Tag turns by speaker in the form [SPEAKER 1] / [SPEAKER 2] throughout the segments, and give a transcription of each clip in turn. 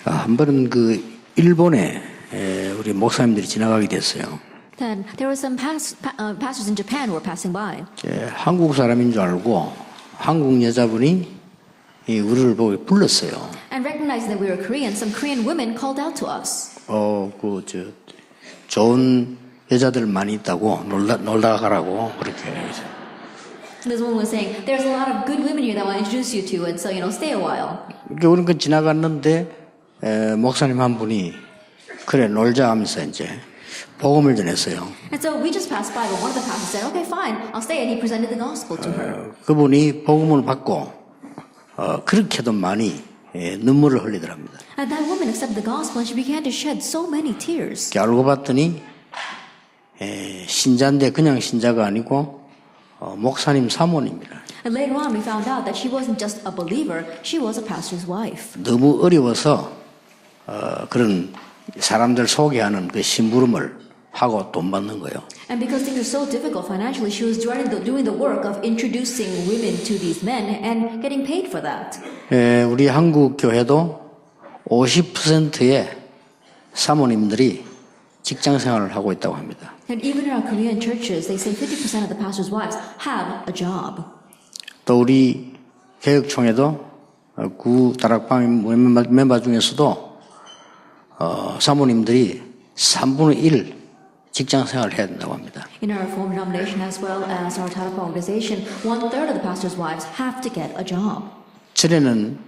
[SPEAKER 1] 한 번은 그 일본에 우리 목사님들이 지나가게 됐어요.
[SPEAKER 2] Then there were some pastors in Japan who were passing by.
[SPEAKER 1] 한국 사람인 줄 알고 한국 여자분이 우리를 보고 불렀어요.
[SPEAKER 2] And recognizing that we were Korean, some Korean women called out to us.
[SPEAKER 1] 좋은 여자들 많이 있다고 놀다 가라고 그렇게.
[SPEAKER 2] This woman was saying, "There's a lot of good women here that I want to introduce you to, and so stay a while."
[SPEAKER 1] 우리는 그 지나갔는데 목사님 한 분이 그래 놀자 하면서 이제 복음을 전했어요.
[SPEAKER 2] And so we just passed by, but one of the pastors said, "Okay, fine, I'll stay," and he presented the gospel to her.
[SPEAKER 1] 그분이 복음을 받고 그렇게도 많이 눈물을 흘리더랍니다.
[SPEAKER 2] And that woman accepted the gospel, and she began to shed so many tears.
[SPEAKER 1] 알고 봤더니 신자인데 그냥 신자가 아니고 목사님 사모입니다.
[SPEAKER 2] And later on, we found out that she wasn't just a believer; she was a pastor's wife.
[SPEAKER 1] 너무 어려워서 그런 사람들 소개하는 그 심부름을 하고 돈 받는 거예요.
[SPEAKER 2] And because things are so difficult financially, she was doing the work of introducing women to these men and getting paid for that.
[SPEAKER 1] 우리 한국 교회도 50%의 사모님들이 직장 생활을 하고 있다고 합니다.
[SPEAKER 2] And even in our Korean churches, they say 50% of the pastors' wives have a job.
[SPEAKER 1] 또 우리 교육총회도 구 다락방 멤버 중에서도 사모님들이 3분의 1 직장 생활을 해야 된다고 합니다.
[SPEAKER 2] In our Reformed denomination as well as our Tarapa organization, 1/3 of the pastors' wives have to get a job.
[SPEAKER 1] 전에는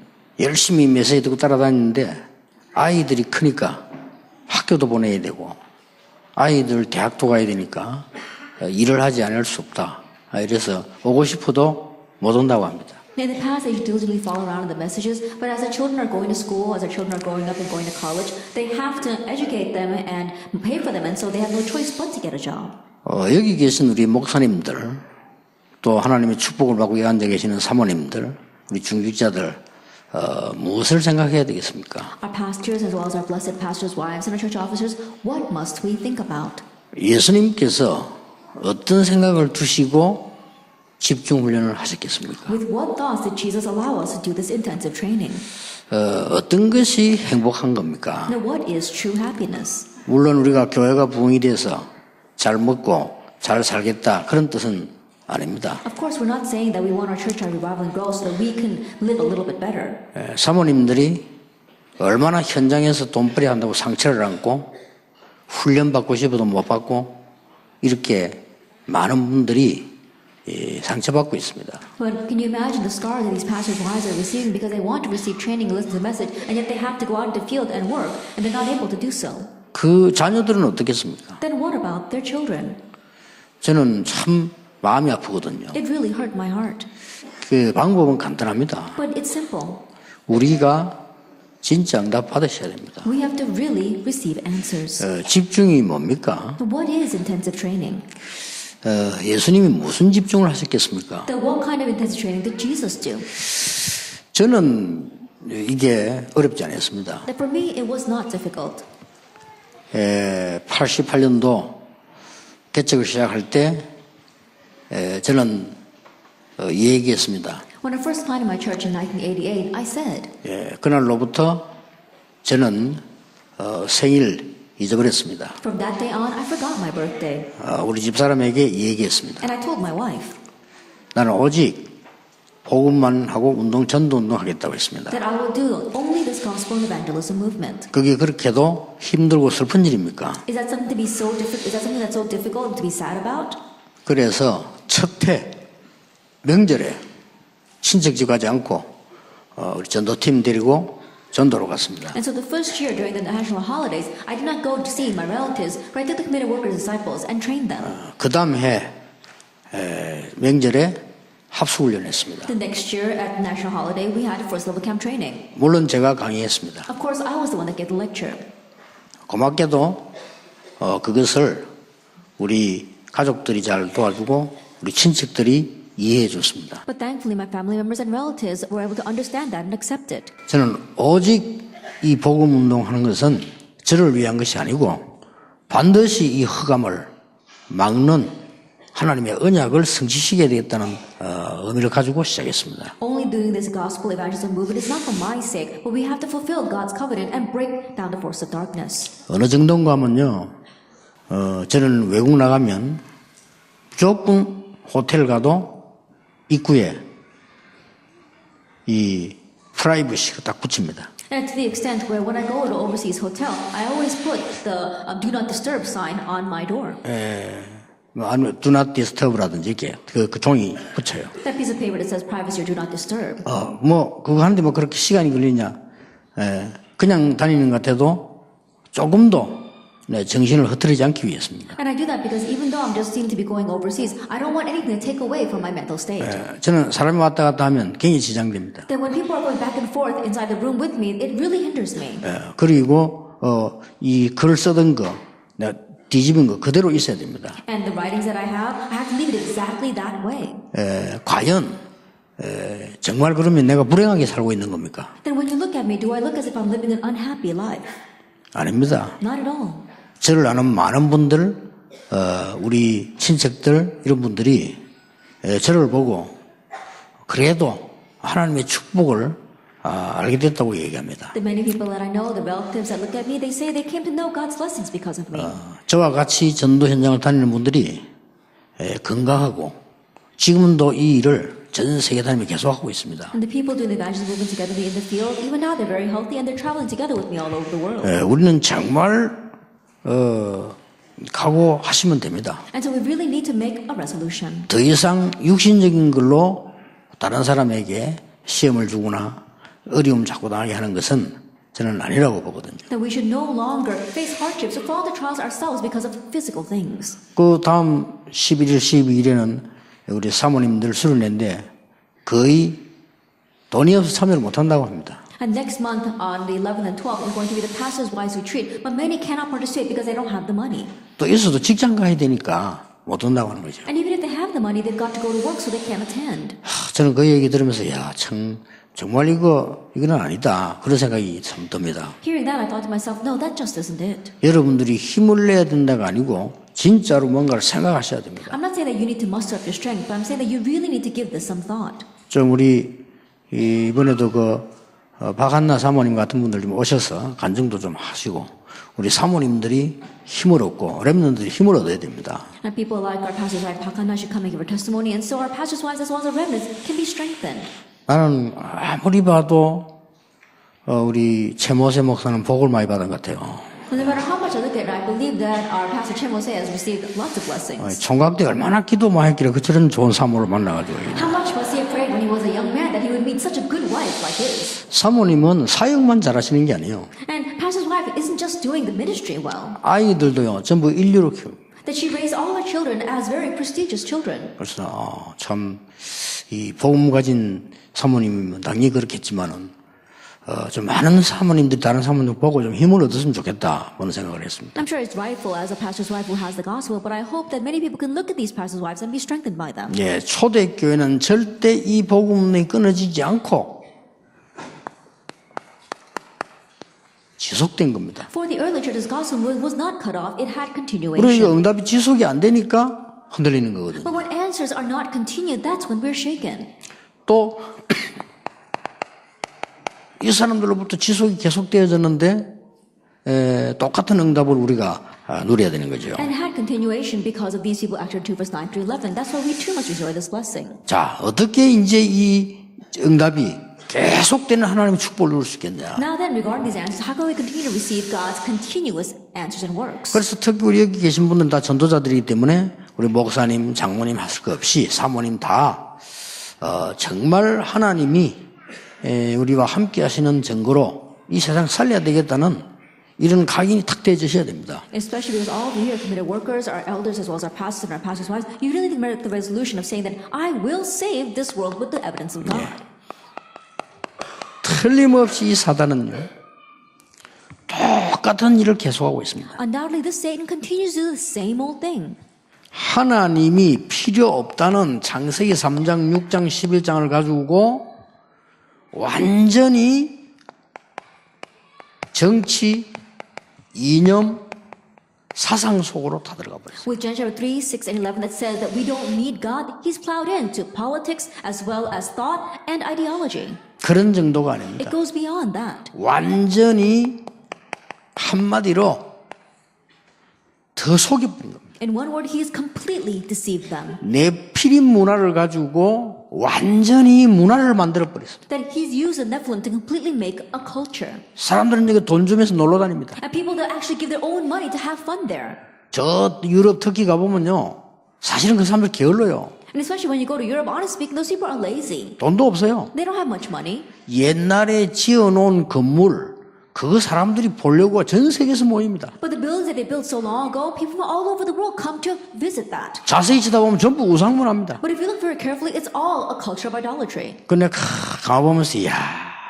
[SPEAKER 1] 열심히 메시지 듣고 따라다니는데 아이들이 크니까 학교도 보내야 되고 아이들 대학도 가야 되니까 일을 하지 않을 수 없다. 이래서 오고 싶어도 못 온다고 합니다.
[SPEAKER 2] In the past, they diligently follow around the messages, but as their children are going to school, as their children are growing up and going to college, they have to educate them and pay for them, and so they have no choice but to get a job.
[SPEAKER 1] 여기 계신 우리 목사님들, 또 하나님의 축복을 받고 앉아 계시는 사모님들, 우리 중직자들, 무엇을 생각해야 되겠습니까?
[SPEAKER 2] Our pastors, as well as our blessed pastors' wives and our church officers, what must we think about?
[SPEAKER 1] 예수님께서 어떤 생각을 두시고 집중 훈련을 하셨겠습니까?
[SPEAKER 2] With what thoughts did Jesus allow us to do this intensive training?
[SPEAKER 1] 어떤 것이 행복한 겁니까?
[SPEAKER 2] Now, what is true happiness?
[SPEAKER 1] 물론 우리가 교회가 부흥이 돼서 잘 먹고 잘 살겠다 그런 뜻은 아닙니다.
[SPEAKER 2] Of course, we're not saying that we want our church to revival and grow so that we can live a little bit better.
[SPEAKER 1] 사모님들이 얼마나 현장에서 돈벌이 한다고 상처를 안고 훈련받고 싶어도 못 받고 이렇게 많은 분들이 상처받고 있습니다.
[SPEAKER 2] But can you imagine the scars that these pastors' wives are receiving because they want to receive training and listen to the message, and yet they have to go out into the field and work, and they're not able to do so?
[SPEAKER 1] 그 자녀들은 어떻겠습니까?
[SPEAKER 2] Then what about their children?
[SPEAKER 1] 저는 참 마음이 아프거든요.
[SPEAKER 2] It really hurt my heart.
[SPEAKER 1] 그 방법은 간단합니다.
[SPEAKER 2] But it's simple.
[SPEAKER 1] 우리가 진짜 응답 받으셔야 됩니다.
[SPEAKER 2] We have to really receive answers.
[SPEAKER 1] 집중이 뭡니까?
[SPEAKER 2] But what is intensive training?
[SPEAKER 1] 예수님이 무슨 집중을 하셨겠습니까?
[SPEAKER 2] Then what kind of intensive training did Jesus do?
[SPEAKER 1] 저는 이게 어렵지 않았습니다.
[SPEAKER 2] That for me, it was not difficult.
[SPEAKER 1] 88년도 개척을 시작할 때 저는 얘기했습니다.
[SPEAKER 2] When I first planted my church in 1988, I said,
[SPEAKER 1] 그날로부터 저는 생일 잊어버렸습니다.
[SPEAKER 2] from that day on, I forgot my birthday.
[SPEAKER 1] 우리 집사람에게 얘기했습니다.
[SPEAKER 2] And I told my wife
[SPEAKER 1] 나는 오직 복음만 하고 전도 운동하겠다고 했습니다.
[SPEAKER 2] that I will do only this gospel and evangelism movement.
[SPEAKER 1] 그게 그렇게도 힘들고 슬픈 일입니까?
[SPEAKER 2] Is that something to be so difficult? Is that something that's so difficult to be sad about?
[SPEAKER 1] 그래서 첫해 명절에 친척집 가지 않고 우리 전도팀 데리고 전도로 갔습니다.
[SPEAKER 2] And so the first year during the national holidays, I did not go to see my relatives, but I took the committed workers disciples and trained them.
[SPEAKER 1] 그 다음 해 명절에 합숙훈련했습니다.
[SPEAKER 2] The next year at national holiday, we had first level camp training.
[SPEAKER 1] 물론 제가 강의했습니다.
[SPEAKER 2] Of course, I was the one that gave the lecture.
[SPEAKER 1] 고맙게도 그것을 우리 가족들이 잘 도와주고 우리 친척들이 이해해 줬습니다.
[SPEAKER 2] But thankfully, my family members and relatives were able to understand that and accept it.
[SPEAKER 1] 저는 오직 이 복음 운동하는 것은 저를 위한 것이 아니고 반드시 이 흑암을 막는 하나님의 언약을 성취시켜야 되겠다는 의미를 가지고 시작했습니다.
[SPEAKER 2] Only only doing this gospel evangelism movement is not for my sake, but we have to fulfill God's covenant and break down the force of darkness.
[SPEAKER 1] 어느 정도인가 하면요, 저는 외국 나가면 무조건 호텔 가도 입구에 이 프라이버시가 딱 붙입니다.
[SPEAKER 2] And to the extent where when I go to overseas hotel, I always put the do not disturb sign on my door.
[SPEAKER 1] 아니면 do not disturb라든지 이렇게 그 종이 붙여요.
[SPEAKER 2] That piece of paper that says privacy or do not disturb.
[SPEAKER 1] 뭐 그거 하는데 뭐 그렇게 시간이 걸리냐? 그냥 다니는 것 같아도 조금도 정신을 흐트리지 않기 위해서입니다.
[SPEAKER 2] And I do that because even though I'm just seen to be going overseas, I don't want anything to take away from my mental state.
[SPEAKER 1] 저는 사람이 왔다 갔다 하면 굉장히 지장됩니다.
[SPEAKER 2] Then when people are going back and forth inside the room with me, it really hinders me.
[SPEAKER 1] 그리고 이 글 쓰던 거 내가 뒤집은 거 그대로 있어야 됩니다.
[SPEAKER 2] And the writings that I have to leave it exactly that way.
[SPEAKER 1] 과연 정말 그러면 내가 불행하게 살고 있는 겁니까?
[SPEAKER 2] Then when you look at me, do I look as if I'm living an unhappy life?
[SPEAKER 1] 아닙니다.
[SPEAKER 2] Not at all.
[SPEAKER 1] 저를 아는 많은 분들, 우리 친척들 이런 분들이 저를 보고 그래도 하나님의 축복을 알게 됐다고 얘기합니다.
[SPEAKER 2] The many people that I know, the relatives that look at me, they say they came to know God's blessings because of me.
[SPEAKER 1] 저와 같이 전도 현장을 다니는 분들이 건강하고 지금도 이 일을 전 세계 다니며 계속하고 있습니다.
[SPEAKER 2] And the people doing the evangelism movement together in the field, even now they're very healthy and they're traveling together with me all over the world.
[SPEAKER 1] 우리는 정말 각오하시면 됩니다.
[SPEAKER 2] And so we really need to make a resolution.
[SPEAKER 1] 더 이상 육신적인 걸로 다른 사람에게 시험을 주거나 어려움 잡고 당하게 하는 것은 저는 아니라고 보거든요.
[SPEAKER 2] That we should no longer face hardships or fall into trials ourselves because of physical things.
[SPEAKER 1] 그 다음 11일, 12일에는 우리 사모님들 술을 냈는데 거의 돈이 없어서 참여를 못한다고 합니다.
[SPEAKER 2] And next month on the 11th and 12th is going to be the pastors' wives retreat, but many cannot participate because they don't have the money.
[SPEAKER 1] 또 있어도 직장 가야 되니까 못 온다고 하는 거죠.
[SPEAKER 2] And even if they have the money, they've got to go to work, so they can't attend.
[SPEAKER 1] 저는 그 얘기 들으면서 정말 이거는 아니다. 그런 생각이 참 듭니다.
[SPEAKER 2] Hearing that, I thought to myself, no, that just isn't it.
[SPEAKER 1] 여러분들이 힘을 내야 된다가 아니고 진짜로 뭔가를 생각하셔야 됩니다.
[SPEAKER 2] I'm not saying that you need to muster up your strength, but I'm saying that you really need to give this some thought.
[SPEAKER 1] 좀 우리 이번에도 박한나 사모님 같은 분들 좀 오셔서 간증도 좀 하시고 우리 사모님들이 힘을 얻고 렘넌트들이 힘을 얻어야 됩니다.
[SPEAKER 2] And people like our pastors like Pakana should come and give a testimony, and so our pastors' wives as well as our remnants can be strengthened.
[SPEAKER 1] 나는 아무리 봐도 우리 최모세 목사는 복을 많이 받은 것 같아요.
[SPEAKER 2] So no matter how much I look at it, I believe that our pastor Chen Mose has received lots of blessings.
[SPEAKER 1] 총각 때 얼마나 기도 많이 했길래 그처럼 좋은 사모를 만나가지고.
[SPEAKER 2] How much was he afraid when he was a young man that he would meet such a good wife like his?
[SPEAKER 1] 사모님은 사역만 잘하시는 게 아니에요.
[SPEAKER 2] And pastor's wife isn't just doing the ministry well.
[SPEAKER 1] 아이들도요 전부 인류로 키웁니다.
[SPEAKER 2] That she raised all her children as very prestigious children.
[SPEAKER 1] 그래서 참 이 복음 가진 사모님이면 당연히 그렇겠지만은 좀 많은 사모님들이 다른 사모님들 보고 좀 힘을 얻었으면 좋겠다 그런 생각을 했습니다.
[SPEAKER 2] I'm sure it's rightful as a pastor's wife who has the gospel, but I hope that many people can look at these pastors' wives and be strengthened by them.
[SPEAKER 1] 예, 초대교회는 절대 이 복음이 끊어지지 않고 지속된 겁니다.
[SPEAKER 2] For the early church's gospel was not cut off; it had
[SPEAKER 1] 그리고 이
[SPEAKER 2] continuation.
[SPEAKER 1] 응답이 지속이 안 되니까 흔들리는 거거든요.
[SPEAKER 2] But when answers are not continued, that's when we're shaken.
[SPEAKER 1] 또 이 사람들로부터 지속이 계속되어졌는데 똑같은 응답을 우리가 누려야 되는 거죠.
[SPEAKER 2] And it had continuation because of these people, Acts 2 verse 9 through 11. That's why we too must enjoy this blessing.
[SPEAKER 1] 자, 어떻게 이제 이 응답이 계속되는 하나님의 축복을 누릴 수 있겠냐.
[SPEAKER 2] Now then, regarding these answers, how can we continue to receive God's continuous answers and works?
[SPEAKER 1] 그래서 특히 우리 여기 계신 분들은 다 전도자들이기 때문에 우리 목사님, 장모님 하실 거 없이 사모님 다 정말 하나님이 우리와 함께 하시는 증거로 이 세상 살려야 되겠다는 이런 각인이 탁 되어주셔야 됩니다.
[SPEAKER 2] Especially because all of you here committed workers, our elders, as well as our pastors and our pastors' wives, you really need to make the resolution of saying that I will save this world with the evidence of God.
[SPEAKER 1] 틀림없이 이 사단은요 똑같은 일을 계속하고 있습니다.
[SPEAKER 2] Undoubtedly, this Satan continues to do the same old thing.
[SPEAKER 1] 하나님이 필요 없다는 창세기 3장, 6장, 11장을 가지고 완전히 정치, 이념, 사상 속으로 다 들어가 버렸어요.
[SPEAKER 2] With John chapter 3, 6, and 11 that says that we don't need God, he's plowed into politics as well as thought and ideology.
[SPEAKER 1] 그런 정도가
[SPEAKER 2] It
[SPEAKER 1] 아닙니다.
[SPEAKER 2] goes beyond that.
[SPEAKER 1] 완전히 한마디로 더 속여버린 겁니다.
[SPEAKER 2] In one word, he has completely deceived them.
[SPEAKER 1] 네피림 문화를 가지고 완전히 문화를 만들어 버렸습니다.
[SPEAKER 2] That he's used the Nephilim to completely make a culture.
[SPEAKER 1] 사람들은 이거 돈 주면서 놀러 다닙니다.
[SPEAKER 2] And people that actually give their own money to have fun there.
[SPEAKER 1] 저 유럽 터키 가보면요, 사실은 그 사람들 게을러요.
[SPEAKER 2] And especially when you go to Europe, honestly speaking, those people are lazy.
[SPEAKER 1] 돈도 없어요.
[SPEAKER 2] They don't have much money.
[SPEAKER 1] 옛날에 지어놓은 건물, 그거 사람들이 보려고 전 세계에서 모입니다.
[SPEAKER 2] But the buildings that they built so long ago, people from all over the world come to visit that.
[SPEAKER 1] 자세히 쳐다보면 전부 우상문화입니다.
[SPEAKER 2] But if you look very carefully, it's all a culture of idolatry.
[SPEAKER 1] 근데 가보면서 이야,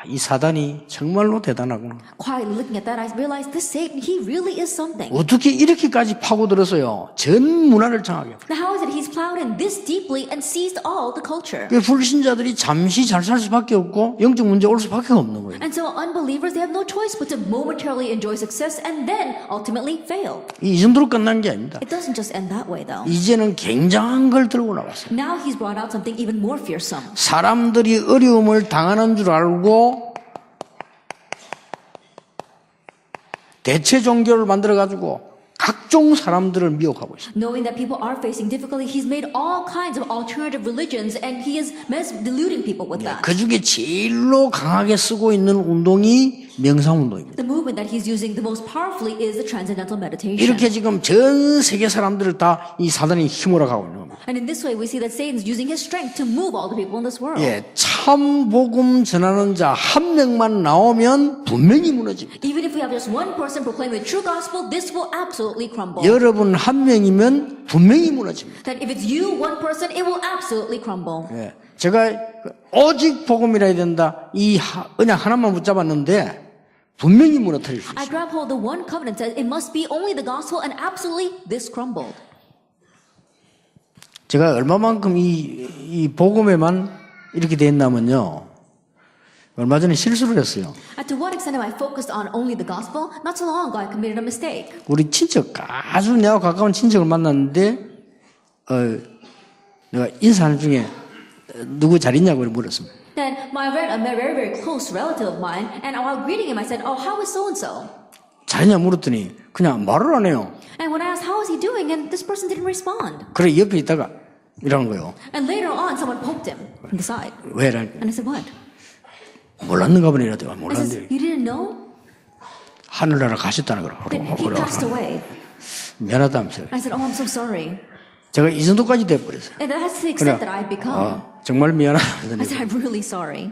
[SPEAKER 1] 이 사단이 정말로 대단하구나.
[SPEAKER 2] Quietly looking at that, I realized this Satan, he really is something.
[SPEAKER 1] 어떻게 이렇게까지 파고들어서요? 전 문화를 장악해요.
[SPEAKER 2] Now, how is it he's plowed in this deeply and seized all the culture?
[SPEAKER 1] 불신자들이 잠시 잘 살 수밖에 없고 영적 문제 올 수밖에 없는 거예요.
[SPEAKER 2] And so unbelievers, they have no choice but to momentarily enjoy success and then ultimately fail.
[SPEAKER 1] 이 정도로 끝난 게 아닙니다.
[SPEAKER 2] It doesn't just end that way, though.
[SPEAKER 1] 이제는 굉장한 걸 들고 나왔어요.
[SPEAKER 2] Now he's brought out something even more fearsome.
[SPEAKER 1] 사람들이 어려움을 당하는 줄 알고 대체 종교를 만들어가지고 각종 사람들을 미혹하고 있습니다.
[SPEAKER 2] Knowing that people are facing difficulty, he's made all kinds of alternative religions and he is deluding people with that.
[SPEAKER 1] 그 중에 제일로 강하게 쓰고 있는 운동이 명상운동입니다.
[SPEAKER 2] The movement that he's using the most powerfully is the transcendental meditation.
[SPEAKER 1] 이렇게 지금 전 세계 사람들을 다 이 사단이 힘으로 가고 있는 겁니다.
[SPEAKER 2] And in this way, we see that Satan's using his strength to move all the people in this world.
[SPEAKER 1] 예, 참 복음 전하는 자 한 명만 나오면 분명히 무너집니다.
[SPEAKER 2] Even if we have just one person proclaiming the true gospel, this will absolutely crumble.
[SPEAKER 1] 여러분 한 명이면 분명히 무너집니다.
[SPEAKER 2] That if it's you, one person, it will absolutely crumble.
[SPEAKER 1] 예, 제가 오직 복음이라 해야 된다. 이 언약 하나만 붙잡았는데 분명히 무너뜨릴 수
[SPEAKER 2] I
[SPEAKER 1] 있어요.
[SPEAKER 2] grab hold of one covenant says it must be only the gospel, and absolutely this crumbled.
[SPEAKER 1] 제가 얼마만큼 이 복음에만 이렇게 됐냐면요. 얼마 전에 실수를 했어요.
[SPEAKER 2] And to what extent am I focused on only the gospel? Not so long ago, I committed a mistake.
[SPEAKER 1] 우리 친척, 아주 내가 가까운 친척을 만났는데, 내가 인사하는 중에 누구 잘 있냐고 물었습니다.
[SPEAKER 2] Then a very, very close relative of mine, and while greeting him, I said, "Oh, how is so and so?"
[SPEAKER 1] 잘 있냐 물었더니 그냥 말을 안 해요.
[SPEAKER 2] And when I asked how is he doing, and this person didn't respond.
[SPEAKER 1] 그래 옆에 있다가 이러는 거예요.
[SPEAKER 2] And later on, someone poked him in the side,
[SPEAKER 1] 왜라니까?
[SPEAKER 2] and I said, "What?"
[SPEAKER 1] 몰랐는가 보네 이러더니
[SPEAKER 2] I said,
[SPEAKER 1] 몰랐는데
[SPEAKER 2] "You didn't know?"
[SPEAKER 1] 하늘나라 가셨다는 거라.
[SPEAKER 2] That he passed away.
[SPEAKER 1] 미안하다면서요.
[SPEAKER 2] I said, "Oh, I'm so sorry."
[SPEAKER 1] 제가 이 정도까지 돼버렸어요.
[SPEAKER 2] And that's the
[SPEAKER 1] 그래,
[SPEAKER 2] extent that I've become.
[SPEAKER 1] 정말
[SPEAKER 2] I
[SPEAKER 1] 미안하다니.
[SPEAKER 2] said, "I'm really sorry."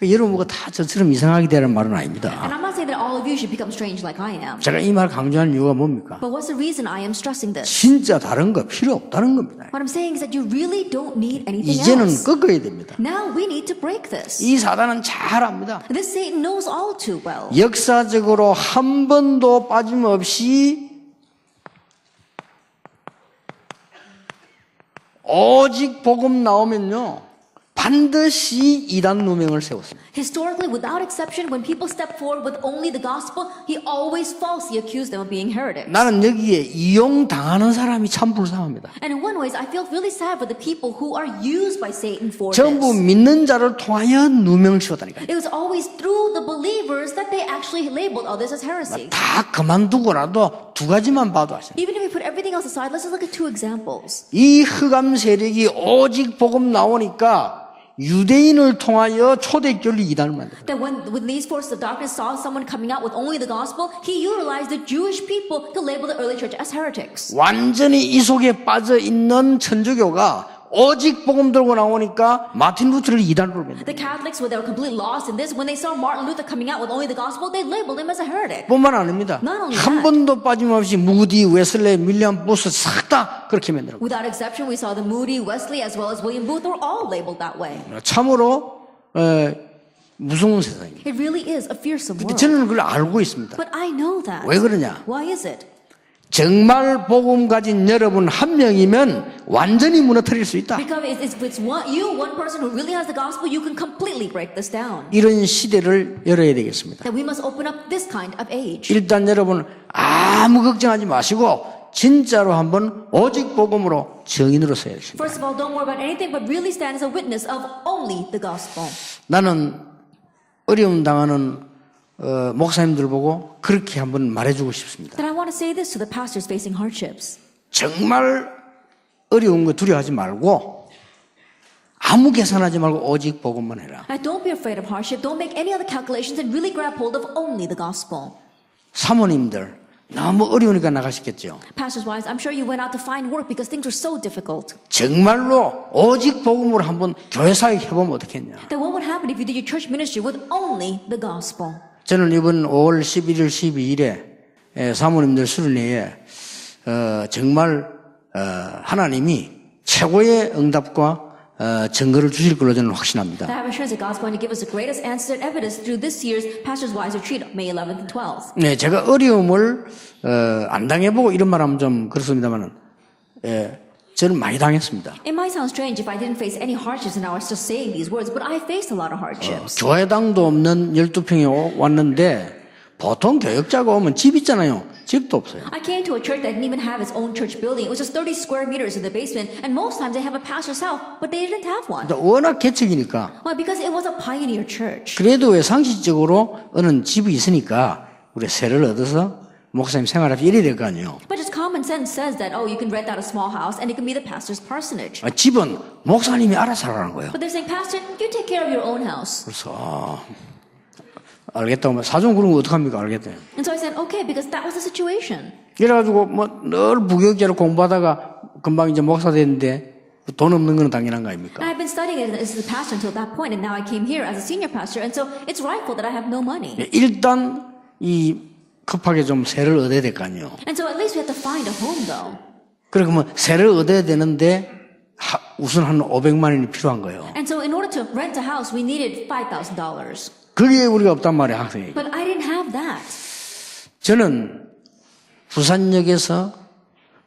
[SPEAKER 1] 여러분 뭐가 다 저처럼 이상하게 되라는 말은
[SPEAKER 2] And
[SPEAKER 1] 아닙니다.
[SPEAKER 2] I'm not saying that all of you should become strange like I am.
[SPEAKER 1] 제가 이 말 강조하는 이유가 뭡니까?
[SPEAKER 2] But what's the reason I am stressing this?
[SPEAKER 1] 진짜 다른 거 필요 없다는 겁니다.
[SPEAKER 2] What I'm saying is that you really don't need anything
[SPEAKER 1] 이제는
[SPEAKER 2] else.
[SPEAKER 1] 꺾어야 됩니다.
[SPEAKER 2] Now we need to break this.
[SPEAKER 1] 이 사단은 잘 압니다.
[SPEAKER 2] This Satan knows all too well.
[SPEAKER 1] 역사적으로 한 번도 빠짐없이 오직 복음 나오면요 반드시 이단 누명을 세웠습니다.
[SPEAKER 2] Historically, without exception, when people step forward with only the gospel, he always falsely accused them of being heretics.
[SPEAKER 1] 나는 여기에 이용당하는 사람이 참 불쌍합니다.
[SPEAKER 2] And in one way, I feel really sad for the people who are used by Satan for
[SPEAKER 1] 전부
[SPEAKER 2] this.
[SPEAKER 1] 믿는 자를 통하여 누명을 씌웠다니까요.
[SPEAKER 2] It was always through the believers that they actually labeled others as heresy.
[SPEAKER 1] 다 그만두고라도 두 가지만 봐도 아시죠.
[SPEAKER 2] Even if we put everything else aside, let's just look at two examples.
[SPEAKER 1] 이 흑암 세력이 오직 복음 나오니까 유대인을 통하여 초대교를 이단을 만들어요.
[SPEAKER 2] That when these forces of darkness saw someone coming out with only the gospel, he utilized the Jewish people to label the early church as heretics.
[SPEAKER 1] 완전히 이 속에 빠져 있는 천주교가 오직 복음 들고 나오니까 마틴 루터를 이단으로 만들어요.
[SPEAKER 2] The Catholics, when they were completely lost in this, when they saw Martin Luther coming out with only the gospel, they labeled him as a heretic.
[SPEAKER 1] 뿐만 아닙니다.
[SPEAKER 2] Not only
[SPEAKER 1] 한
[SPEAKER 2] that.
[SPEAKER 1] 번도 빠짐없이 무디, 웨슬레, 밀리엄 부스 싹 다 그렇게 만들어요.
[SPEAKER 2] Without exception, we saw the Moody, Wesley, as well as William Booth were all labeled that way.
[SPEAKER 1] 참으로 무서운 세상입니다.
[SPEAKER 2] It really is a fearsome world.
[SPEAKER 1] 저는 그걸 알고 있습니다.
[SPEAKER 2] But I know that.
[SPEAKER 1] 왜 그러냐?
[SPEAKER 2] Why is it?
[SPEAKER 1] 정말 복음 가진 여러분 한 명이면 완전히 무너뜨릴 수 있다.
[SPEAKER 2] Because if it's one person who really has the gospel, you can completely break this down.
[SPEAKER 1] 이런 시대를 열어야 되겠습니다.
[SPEAKER 2] That we must open up this kind of age.
[SPEAKER 1] 일단 여러분 아무 걱정하지 마시고 진짜로 한번 오직 복음으로 증인으로 서야 됩니다.
[SPEAKER 2] First of all, don't worry about anything, but really stand as a witness of only the gospel.
[SPEAKER 1] 나는 어려움 당하는 목사님들 보고 그렇게 한번 말해주고 싶습니다.
[SPEAKER 2] That I want to say this to the pastors facing hardships.
[SPEAKER 1] 정말 어려운 거 두려워하지 말고 아무 계산하지 말고 오직 복음만 해라.
[SPEAKER 2] Don't be afraid of hardship. Don't make any other calculations and really grab hold of only the gospel.
[SPEAKER 1] 사모님들 너무 어려우니까 나가시겠죠.
[SPEAKER 2] Pastors' wives, I'm sure you went out to find work because things were so difficult.
[SPEAKER 1] 정말로 오직 복음으로 한번 교회 사역 해보면 어떻겠냐.
[SPEAKER 2] Then what would happen if you did your church ministry with only the gospel?
[SPEAKER 1] 저는 이번 5월 11일, 12일에 사모님들 수련회에 정말 하나님이 최고의 응답과 증거를 주실 걸로 저는 확신합니다.
[SPEAKER 2] I have assurance that God's going to give us the greatest answer and evidence through this year's Pastors' Wives Retreat, May 11th and 12th.
[SPEAKER 1] 네, 제가 어려움을 안 당해보고 이런 말하면 좀 그렇습니다만은 저는 많이 당했습니다.
[SPEAKER 2] It might sound strange if I didn't face any hardships and I was just saying these words, but I faced a lot of hardships.
[SPEAKER 1] 교회당도 없는 12평에 왔는데 보통 교역자가 오면 집 있잖아요. 집도 없어요.
[SPEAKER 2] I came to a church that didn't even have its own church building. It was just 30 square meters in the basement, and most times they have a pastor's house, but they didn't have one.
[SPEAKER 1] 워낙 개척이니까.
[SPEAKER 2] Why? Because it was a pioneer church.
[SPEAKER 1] 그래도 왜 상식적으로 어느 집이 있으니까 우리 세를 얻어서 목사님 생활하기 이래야 될 거 아니에요.
[SPEAKER 2] But just common sense says that, oh, you can rent out a small house and it can be the pastor's parsonage.
[SPEAKER 1] 집은 목사님이 알아서 하라는 거예요.
[SPEAKER 2] But they're saying, Pastor, you take care of your own house.
[SPEAKER 1] 그래서 알겠다고 하면 사정 그런 거 어떡합니까? 알겠대요.
[SPEAKER 2] And so I said, okay, because that was the situation.
[SPEAKER 1] 이래가지고 뭐 늘 부교육자로 공부하다가 금방 이제 목사 됐는데 돈 없는 건 당연한 거 아닙니까?
[SPEAKER 2] And I've been studying it as a pastor until that point, and now I came here as a senior pastor, and so it's rightful that I have no money.
[SPEAKER 1] 일단 이 급하게 좀 세를 얻어야 될 거 아니에요.
[SPEAKER 2] And so at least we have to find a home, though.
[SPEAKER 1] 그러면 세를 얻어야 되는데 우선 한 500만 원이 필요한 거예요.
[SPEAKER 2] And so in order to rent a house, we needed $5,000.
[SPEAKER 1] 그게 우리가 없단 말이에요, 학생이.
[SPEAKER 2] But I didn't have that.
[SPEAKER 1] 저는 부산역에서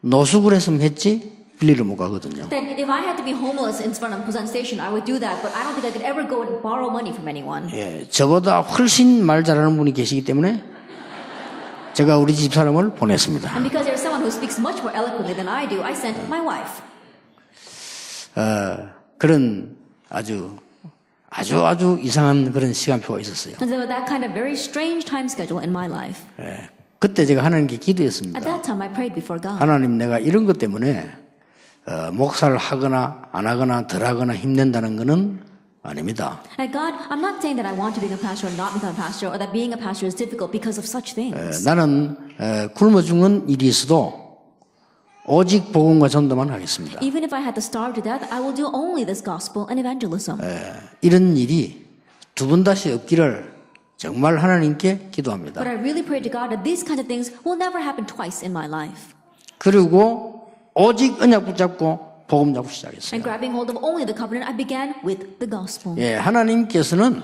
[SPEAKER 1] 노숙을 했으면 했지 빌리러 못 가거든요.
[SPEAKER 2] Then if I had to be homeless in front of Busan Station, I would do that, but I don't think I could ever go and borrow money from anyone.
[SPEAKER 1] 예, 저보다 훨씬 말 잘하는 분이 계시기 때문에 제가 우리 집 사람을 보냈습니다.
[SPEAKER 2] And because there's someone who speaks much more eloquently than I do, I sent my wife.
[SPEAKER 1] 그런 아주 이상한 그런 시간표가 있었어요.
[SPEAKER 2] And so that kind of very strange time schedule in my life.
[SPEAKER 1] 예, 그때 제가 하나님께 기도했습니다.
[SPEAKER 2] At that time, I prayed before God.
[SPEAKER 1] 하나님, 내가 이런 것 때문에 목사를 하거나 안 하거나 덜 하거나 힘낸다는 것은 아닙니다.
[SPEAKER 2] And God, I'm not saying that I want to become a pastor or not become a pastor, or that being a pastor is difficult because of such things.
[SPEAKER 1] 나는 굶어 죽는 일이 있어도 오직 복음과 전도만 하겠습니다.
[SPEAKER 2] Even if I had to starve to death, I will do only this gospel and evangelism.
[SPEAKER 1] 이런 일이 두 번 다시 없기를 정말 하나님께 기도합니다.
[SPEAKER 2] But I really pray to God that these kinds of things will never happen twice in my life.
[SPEAKER 1] 그리고 오직 언약 붙잡고 복음 잡고 시작했어요.
[SPEAKER 2] And grabbing hold of only the covenant, I began with the gospel.
[SPEAKER 1] 예, 하나님께서는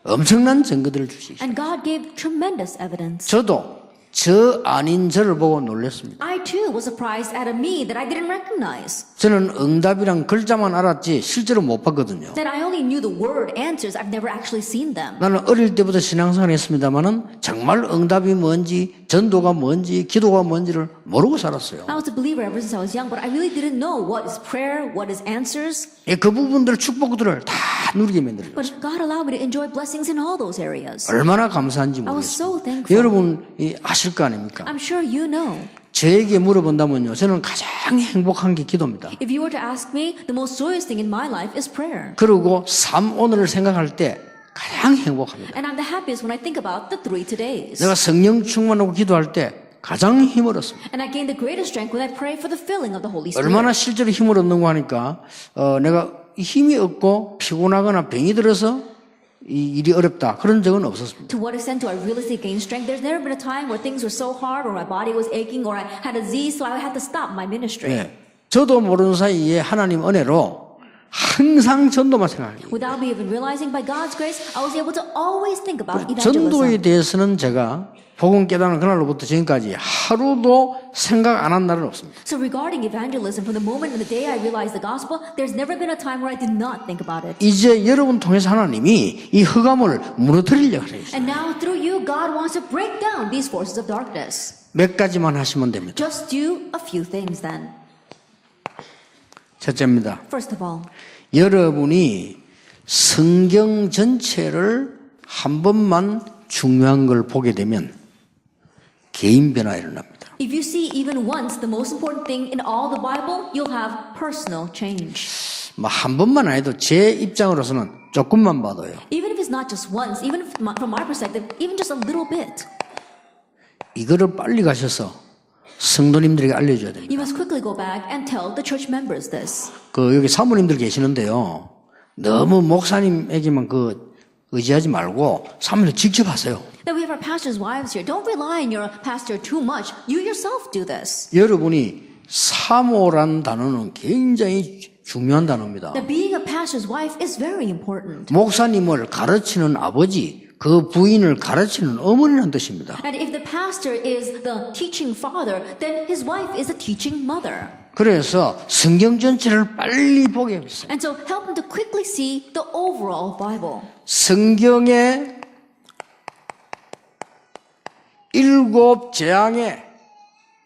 [SPEAKER 1] 엄청난 증거들을 주시죠.
[SPEAKER 2] And God gave tremendous evidence.
[SPEAKER 1] 저도 저 아닌 저를 보고 놀랐습니다.
[SPEAKER 2] I too was surprised at a me that I didn't recognize.
[SPEAKER 1] 저는 응답이란 글자만 알았지 실제로 못 봤거든요.
[SPEAKER 2] That I only knew the word answers. I've never actually seen them.
[SPEAKER 1] 나는 어릴 때부터 신앙생활을 했습니다마는 정말 응답이 뭔지 전도가 뭔지 기도가 뭔지를 모르고 살았어요.
[SPEAKER 2] I was a believer ever since I was young, but I really didn't know what is prayer, what is answers.
[SPEAKER 1] 예, 그 부분들 축복들을 다 누리게 만들어요.
[SPEAKER 2] But God allowed me to enjoy blessings in all those areas.
[SPEAKER 1] 얼마나 감사한지
[SPEAKER 2] I was
[SPEAKER 1] 모르겠어요.
[SPEAKER 2] so thankful.
[SPEAKER 1] 여러분 아실 거 아닙니까?
[SPEAKER 2] I'm sure you know.
[SPEAKER 1] 저에게 물어본다면요, 저는 가장 행복한 게 기도입니다.
[SPEAKER 2] If you were to ask me, the most joyous thing in my life is prayer.
[SPEAKER 1] 그리고 삶 오늘을 생각할 때 가장 행복합니다.
[SPEAKER 2] And I'm the happiest when I think about the 3 todays.
[SPEAKER 1] 내가 성령 충만하고 기도할 때 가장 힘을 얻습니다.
[SPEAKER 2] And I gain the greatest strength when I pray for the filling of the Holy Spirit.
[SPEAKER 1] 얼마나 실제로 힘을 얻는가 하니까 내가 힘이 없고 피곤하거나 병이 들어서 이 일이 어렵다 그런 적은 없었습니다.
[SPEAKER 2] To what extent do I really gain strength? There's never been a time where things were so hard or my body was aching or I had a disease so I had to stop my ministry.
[SPEAKER 1] 네. 저도 모르는 사이에 하나님 은혜로 항상 전도만 생각해요.
[SPEAKER 2] Without me even realizing, by God's grace, I was able to always think about
[SPEAKER 1] 전도에
[SPEAKER 2] evangelism.
[SPEAKER 1] 대해서는 제가 복음 깨닫는 그날로부터 지금까지 하루도 생각 안 한 날은 없습니다.
[SPEAKER 2] So regarding evangelism, from the moment and the day I realized the gospel, there's never been a time where I did not think about it.
[SPEAKER 1] 이제 여러분 통해서 하나님이 이 흑암을 무너뜨리려고 해요.
[SPEAKER 2] And now through you, God wants to break down these forces of darkness.
[SPEAKER 1] 몇 가지만 하시면 됩니다.
[SPEAKER 2] Just do a few things then.
[SPEAKER 1] 첫째입니다.
[SPEAKER 2] First of all,
[SPEAKER 1] 여러분이 성경 전체를 한 번만 중요한 걸 보게 되면 개인 변화 일어납니다.
[SPEAKER 2] if you see even once the most important thing in all the Bible, you'll have personal change.
[SPEAKER 1] 뭐 한 번만 안 해도 제 입장으로서는 조금만 봐도요.
[SPEAKER 2] Even if it's not just once, even from my perspective, even just a little bit.
[SPEAKER 1] 이거를 빨리 가셔서 성도님들에게 알려줘야 됩니다.
[SPEAKER 2] You must quickly go back and tell the church members this.
[SPEAKER 1] 여기 사모님들 계시는데요. 너무 목사님에게만 의지하지 말고 사모님 직접 하세요.
[SPEAKER 2] That we have our pastors' wives here. Don't rely on your pastor too much. You yourself do this.
[SPEAKER 1] 여러분이 사모란 단어는 굉장히 중요한 단어입니다.
[SPEAKER 2] That being a pastor's wife is very important.
[SPEAKER 1] 목사님을 가르치는 아버지, 그 부인을 가르치는 어머니라는 뜻입니다.
[SPEAKER 2] And if the pastor is the teaching father, then his wife is the teaching mother.
[SPEAKER 1] 그래서 성경 전체를 빨리 보게 했어요.
[SPEAKER 2] And so help them to quickly see the overall Bible.
[SPEAKER 1] 성경의 7 재앙의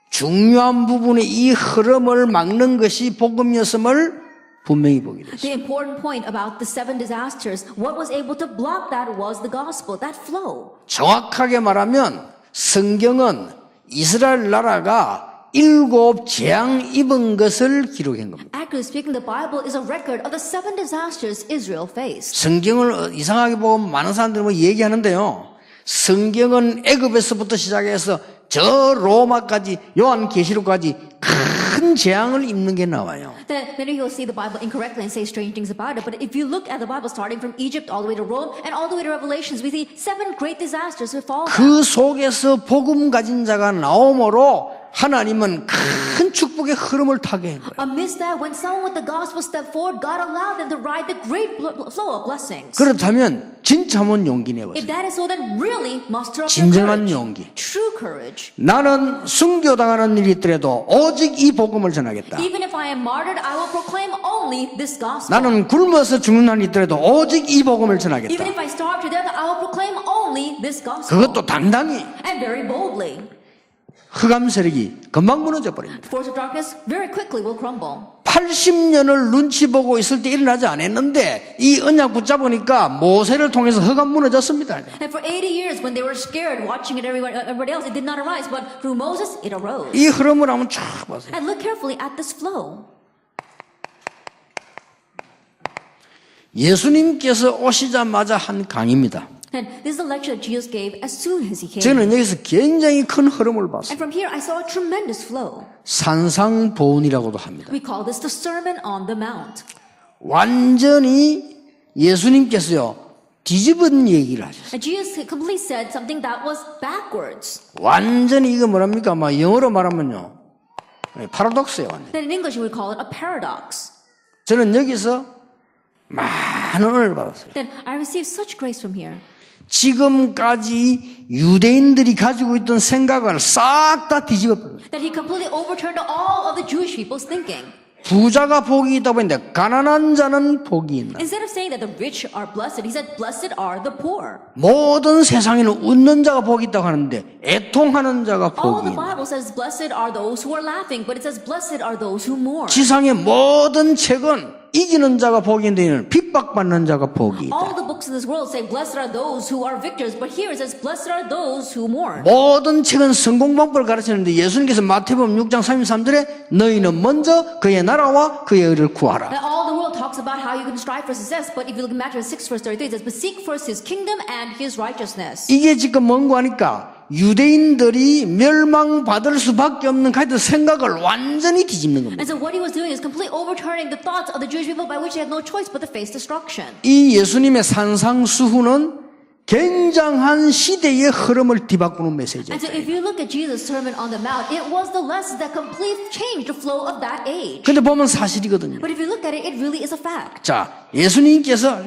[SPEAKER 1] 중요한 부분의 이 흐름을 막는 것이 복음이었음을 분명히 보게 됐어요.
[SPEAKER 2] The important point about the 7 disasters, what was able to block that was the gospel, that flow.
[SPEAKER 1] 정확하게 말하면 성경은 이스라엘 나라가 7 재앙 입은 것을 기록한 겁니다.
[SPEAKER 2] Accurately speaking, the Bible is a record of the 7 disasters Israel faced.
[SPEAKER 1] 성경을 이상하게 보고 많은 사람들이 얘기하는데요. 성경은 애굽에서부터 시작해서 저 로마까지 요한계시록까지 큰 재앙을 입는 게 나와요.
[SPEAKER 2] That many people see the Bible incorrectly and say strange things about it. But if you look at the Bible starting from Egypt all the way to Rome and all the way to Revelations, we see 7 great disasters befall them.
[SPEAKER 1] 그 속에서 복음 가진 자가 나오므로 하나님은 큰 축복의 흐름을 타게 한 거예요.
[SPEAKER 2] Amidst that, when someone with the gospel stepped forward, God allowed them to ride the great flow of blessings.
[SPEAKER 1] 그렇다면 진짜면 용기 내보세요.
[SPEAKER 2] If that is so, then really muster up your
[SPEAKER 1] 진정한
[SPEAKER 2] courage.
[SPEAKER 1] 용기.
[SPEAKER 2] True courage.
[SPEAKER 1] 나는 순교당하는 일이 있더라도 오직 이 복음을 전하겠다.
[SPEAKER 2] Even if I am martyred, I will proclaim only this gospel.
[SPEAKER 1] 나는 굶어서 죽는 날이 있더라도 오직 이 복음을 전하겠다.
[SPEAKER 2] Even if I starve to death, I will proclaim only this gospel.
[SPEAKER 1] 그것도 당당히
[SPEAKER 2] And very boldly.
[SPEAKER 1] 흑암 세력이 금방 무너져 버립니다.
[SPEAKER 2] Force of darkness very quickly will crumble.
[SPEAKER 1] 80년을 눈치 보고 있을 때 일어나지 않았는데 이 언약 붙잡으니까 모세를 통해서 흑암 무너졌습니다.
[SPEAKER 2] And for 80 years, when they were scared, watching it everybody else, it did not arise. But through Moses, it arose.
[SPEAKER 1] 이 흐름을 한번 쫙 보세요.
[SPEAKER 2] And look carefully at this flow.
[SPEAKER 1] 예수님께서 오시자마자 한 강의입니다.
[SPEAKER 2] And this is the lecture that Jesus gave as soon as he came.
[SPEAKER 1] 저는 여기서 굉장히 큰 흐름을 봤어요.
[SPEAKER 2] And from here, I saw a tremendous flow.
[SPEAKER 1] 산상보훈이라고도 합니다.
[SPEAKER 2] We call this the Sermon on the Mount.
[SPEAKER 1] 완전히 예수님께서요 뒤집은 얘기를 하셨어요.
[SPEAKER 2] And Jesus completely said something that was backwards.
[SPEAKER 1] 완전히 이거 뭐랍니까? 영어로 말하면요 파라독스예요. 완전.
[SPEAKER 2] Then in English, we would call it a paradox.
[SPEAKER 1] 저는 여기서 많은 은혜를 받았어요.
[SPEAKER 2] Then I received such grace from here.
[SPEAKER 1] 지금까지 유대인들이 가지고 있던 생각을 싹 다 뒤집어 버려요.
[SPEAKER 2] That he completely overturned all of the Jewish people's thinking.
[SPEAKER 1] 부자가 복이 있다고 했는데 가난한 자는 복이 있나?
[SPEAKER 2] Instead of saying that the rich are blessed, he said, blessed are the poor.
[SPEAKER 1] 모든 세상에는 웃는 자가 복이 있다고 하는데 애통하는 자가
[SPEAKER 2] All
[SPEAKER 1] 복이
[SPEAKER 2] the
[SPEAKER 1] 있나?
[SPEAKER 2] Bible says, blessed are those who are laughing, but it says, blessed are those who mourn.
[SPEAKER 1] 지상의 모든 책은 이기는 자가 복이 있는데 핍박받는 자가 복이
[SPEAKER 2] All
[SPEAKER 1] 있다.
[SPEAKER 2] the books in this world say, blessed are those who are victors, but here it says, blessed are those who mourn.
[SPEAKER 1] 모든 책은 성공 방법을 가르치는데 예수님께서 마태복음 6장 33절에 너희는 먼저 그의 나라와 그의 의를 구하라.
[SPEAKER 2] Now, all the world talks about how you can strive for success, but if you look at Matthew 6 verse 33, it says, but seek first his kingdom and his righteousness.
[SPEAKER 1] 이게 지금 뭔고 하니까 유대인들이 멸망받을 수밖에 없는 가이드 생각을 완전히 뒤집는 겁니다.
[SPEAKER 2] And so what he was doing is completely overturning the thoughts of the Jewish people by which they had no choice but to face destruction.
[SPEAKER 1] 이 예수님의 산상수훈은 굉장한 시대의 흐름을 뒤바꾸는 메시지예요.
[SPEAKER 2] And so if you look at Jesus' Sermon on the Mount, it was the lessons that completely changed the flow of that age.
[SPEAKER 1] 근데 보면 사실이거든요.
[SPEAKER 2] But if you look at it, it really is a fact.
[SPEAKER 1] 자, 예수님께서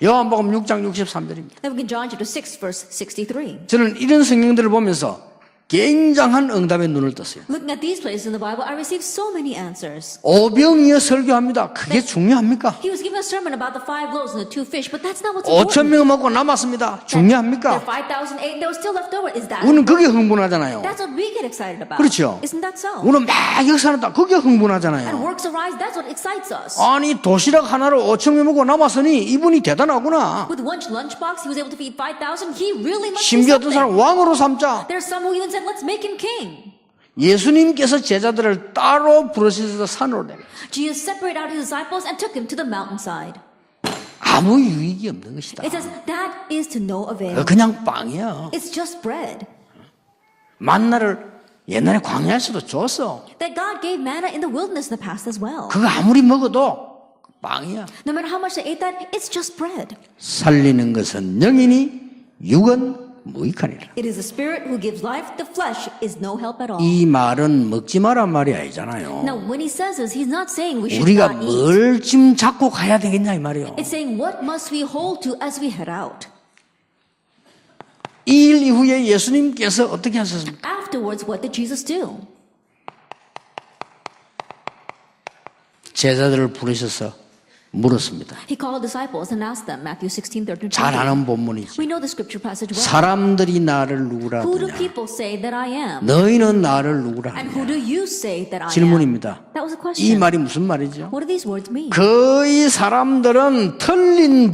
[SPEAKER 1] 요한복음 6장 63절입니다.
[SPEAKER 2] Then we can John chapter 6, verse 63.
[SPEAKER 1] 저는 이런 성경들을 보면서 굉장한 응답의 눈을 떴어요.
[SPEAKER 2] Looking at these places in the Bible, I received so many answers.
[SPEAKER 1] 오병이어 설교합니다. 그게 중요합니까?
[SPEAKER 2] He was giving a sermon about the 5 loaves and the 2 fish, but that's not what's
[SPEAKER 1] 5천
[SPEAKER 2] important.
[SPEAKER 1] 명 먹고 남았습니다.
[SPEAKER 2] There
[SPEAKER 1] 중요합니까?
[SPEAKER 2] are 5,000 ate, there was still left over. Is that?
[SPEAKER 1] 우리는 그게 흥분하잖아요.
[SPEAKER 2] That's what we get excited about.
[SPEAKER 1] 그렇죠.
[SPEAKER 2] Isn't that so?
[SPEAKER 1] 우리는 막 역사한다. 그게
[SPEAKER 2] And
[SPEAKER 1] 흥분하잖아요.
[SPEAKER 2] works arise, that's what excites us.
[SPEAKER 1] 아니 도시락 하나로 5천 명 먹고 남았으니 이분이 대단하구나.
[SPEAKER 2] With one lunchbox, he was able to feed 5,000. He really must be
[SPEAKER 1] 심지어 어떤
[SPEAKER 2] something.
[SPEAKER 1] 사람 왕으로 삼자.
[SPEAKER 2] There's some who even said, let's make him king.
[SPEAKER 1] 예수님께서 제자들을 따로 부르셔서 산으로 내려.
[SPEAKER 2] Jesus separated out his disciples and took him to the mountainside.
[SPEAKER 1] 아무 유익이 없는 것이다.
[SPEAKER 2] It says, that is to no avail.
[SPEAKER 1] 그냥 빵이야.
[SPEAKER 2] It's just bread.
[SPEAKER 1] 만나를 옛날에 광야에서도 줬어.
[SPEAKER 2] That God gave manna in the wilderness in the past as well.
[SPEAKER 1] 그거 아무리 먹어도 빵이야.
[SPEAKER 2] No matter how much they ate that, it's just bread.
[SPEAKER 1] 살리는 것은 영이니 육은 무익하니라.
[SPEAKER 2] It is the spirit who gives life. The flesh is no help at all.
[SPEAKER 1] 이 말은 먹지 마란 말이 아니잖아요.
[SPEAKER 2] Now, when he says this, he's not saying we should
[SPEAKER 1] 우리가
[SPEAKER 2] not eat.
[SPEAKER 1] 뭘 지금 잡고 가야 되겠냐 이 말이에요.
[SPEAKER 2] It's saying what must we hold to as we head out.
[SPEAKER 1] 이 일 이후에 예수님께서 어떻게 하셨습니까?
[SPEAKER 2] Afterwards, what did Jesus do?
[SPEAKER 1] 제자들을 부르셔서 물었습니다.
[SPEAKER 2] He called disciples and asked them, Matthew 16, 13, 20.
[SPEAKER 1] 잘 아는 본문이죠.
[SPEAKER 2] We know the scripture passage well.
[SPEAKER 1] 사람들이 나를 누구라
[SPEAKER 2] Who do
[SPEAKER 1] 하느냐?
[SPEAKER 2] people say that I am?
[SPEAKER 1] 너희는 나를 누구라
[SPEAKER 2] And who
[SPEAKER 1] 하느냐?
[SPEAKER 2] do you say that I am?
[SPEAKER 1] 질문입니다.
[SPEAKER 2] That was a
[SPEAKER 1] 이
[SPEAKER 2] question.
[SPEAKER 1] 말이 무슨 말이죠?
[SPEAKER 2] What do these words mean?
[SPEAKER 1] 거의 사람들은 틀린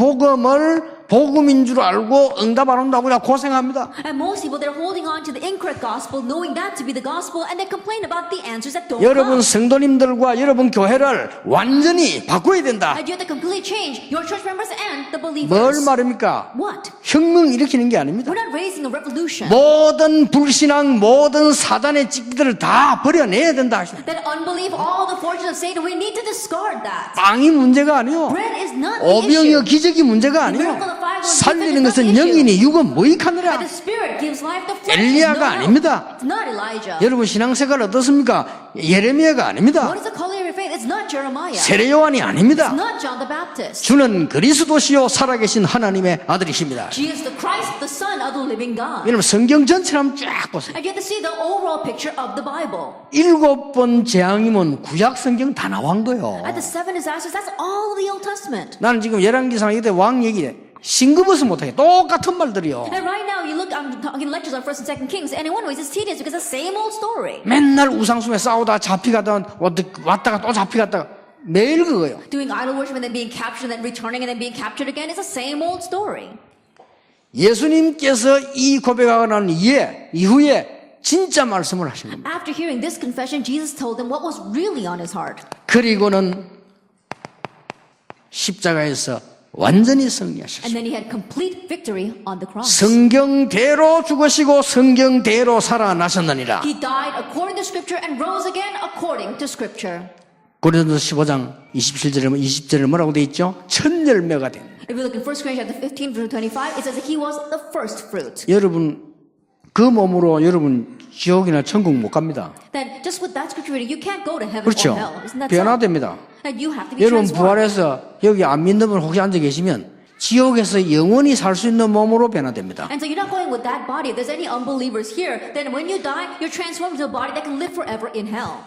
[SPEAKER 1] 복음인 줄 알고 응답 안 한다고 그냥 고생합니다.
[SPEAKER 2] And most people, they're holding on to the incorrect gospel, knowing that to be the gospel, and they complain about the answers that don't
[SPEAKER 1] 여러분
[SPEAKER 2] come.
[SPEAKER 1] 성도님들과 여러분 교회를 완전히 바꿔야 된다.
[SPEAKER 2] And you have to completely change your church members and the
[SPEAKER 1] 뭘
[SPEAKER 2] believers.
[SPEAKER 1] 말입니까?
[SPEAKER 2] What?
[SPEAKER 1] 혁명 일으키는 게 아닙니다.
[SPEAKER 2] We're not raising a revolution.
[SPEAKER 1] 모든 불신앙, 모든 사단의 찌기들을 다 버려내야 된다.
[SPEAKER 2] That unbelief, all the fortunes of Satan, we need to discard that.
[SPEAKER 1] 빵이 문제가 아니요.
[SPEAKER 2] Bread is not the
[SPEAKER 1] 오병이어
[SPEAKER 2] issue.
[SPEAKER 1] 기적이 문제가 아니요. 살리는 것은 영이니 육은
[SPEAKER 2] And
[SPEAKER 1] 무익하느라.
[SPEAKER 2] the spirit gives life, the flesh is
[SPEAKER 1] 엘리야가
[SPEAKER 2] no help.
[SPEAKER 1] 아닙니다.
[SPEAKER 2] It's not Elijah.
[SPEAKER 1] 여러분 신앙생활 어떻습니까? 예레미야가 아닙니다.
[SPEAKER 2] What is the calling of your faith? It's not Jeremiah.
[SPEAKER 1] 세례 요한이 아닙니다.
[SPEAKER 2] It's not John the Baptist.
[SPEAKER 1] 주는 그리스도시요 살아계신 하나님의 아들이십니다.
[SPEAKER 2] Jesus the Christ, the Son of the living God.
[SPEAKER 1] 여러분 성경 전체를 한번 쫙 보세요.
[SPEAKER 2] And you have to see the overall picture of the Bible.
[SPEAKER 1] 7번 재앙이면 구약 성경 다 나온 거예요.
[SPEAKER 2] At the 7 disasters, that's all of the Old Testament.
[SPEAKER 1] 나는 지금 열왕기상 이때 왕 얘기해. 싱그버스 못하게 똑같은 말들이요.
[SPEAKER 2] And right now, you look, I'm talking lectures on 1st and 2nd Kings, and in one way, it's tedious because it's the same old story.
[SPEAKER 1] 맨날 우상숭에 싸우다 잡히가다 왔다가 또 잡히갔다가 매일 그거예요.
[SPEAKER 2] Doing idol worship and then being captured and then returning and then being captured again is the same old story.
[SPEAKER 1] 예수님께서 이 고백하고 난 이후에 진짜 말씀을 하신 겁니다.
[SPEAKER 2] After hearing this confession, Jesus told them what was really on his heart.
[SPEAKER 1] 그리고는 십자가에서 완전히 승리하셨습니다.
[SPEAKER 2] And then he had complete victory on the cross.
[SPEAKER 1] 성경대로 죽으시고 성경대로 살아나셨느니라.
[SPEAKER 2] He died according to Scripture and rose again according to Scripture.
[SPEAKER 1] 고린도서 15장 20절에 뭐라고 돼 있죠? 첫 열매가 된.
[SPEAKER 2] If you look in 1 Corinthians 15, verse 25, it says that he was the first fruit.
[SPEAKER 1] 여러분 그 몸으로 여러분 지옥이나 천국 못 갑니다.
[SPEAKER 2] Then just with that scripture reading, you can't go to heaven
[SPEAKER 1] 그렇죠?
[SPEAKER 2] or hell. Isn't that so?
[SPEAKER 1] 변화됩니다.
[SPEAKER 2] And you have to be
[SPEAKER 1] 여러분
[SPEAKER 2] transformed.
[SPEAKER 1] 부활해서 여기 안 믿는 분 혹시 앉아 계시면 지옥에서 영원히 살 수 있는 몸으로 변화됩니다.
[SPEAKER 2] And so you're not going with that body. If there's any unbelievers here, then when you die, you're transformed into a body that can live forever in hell.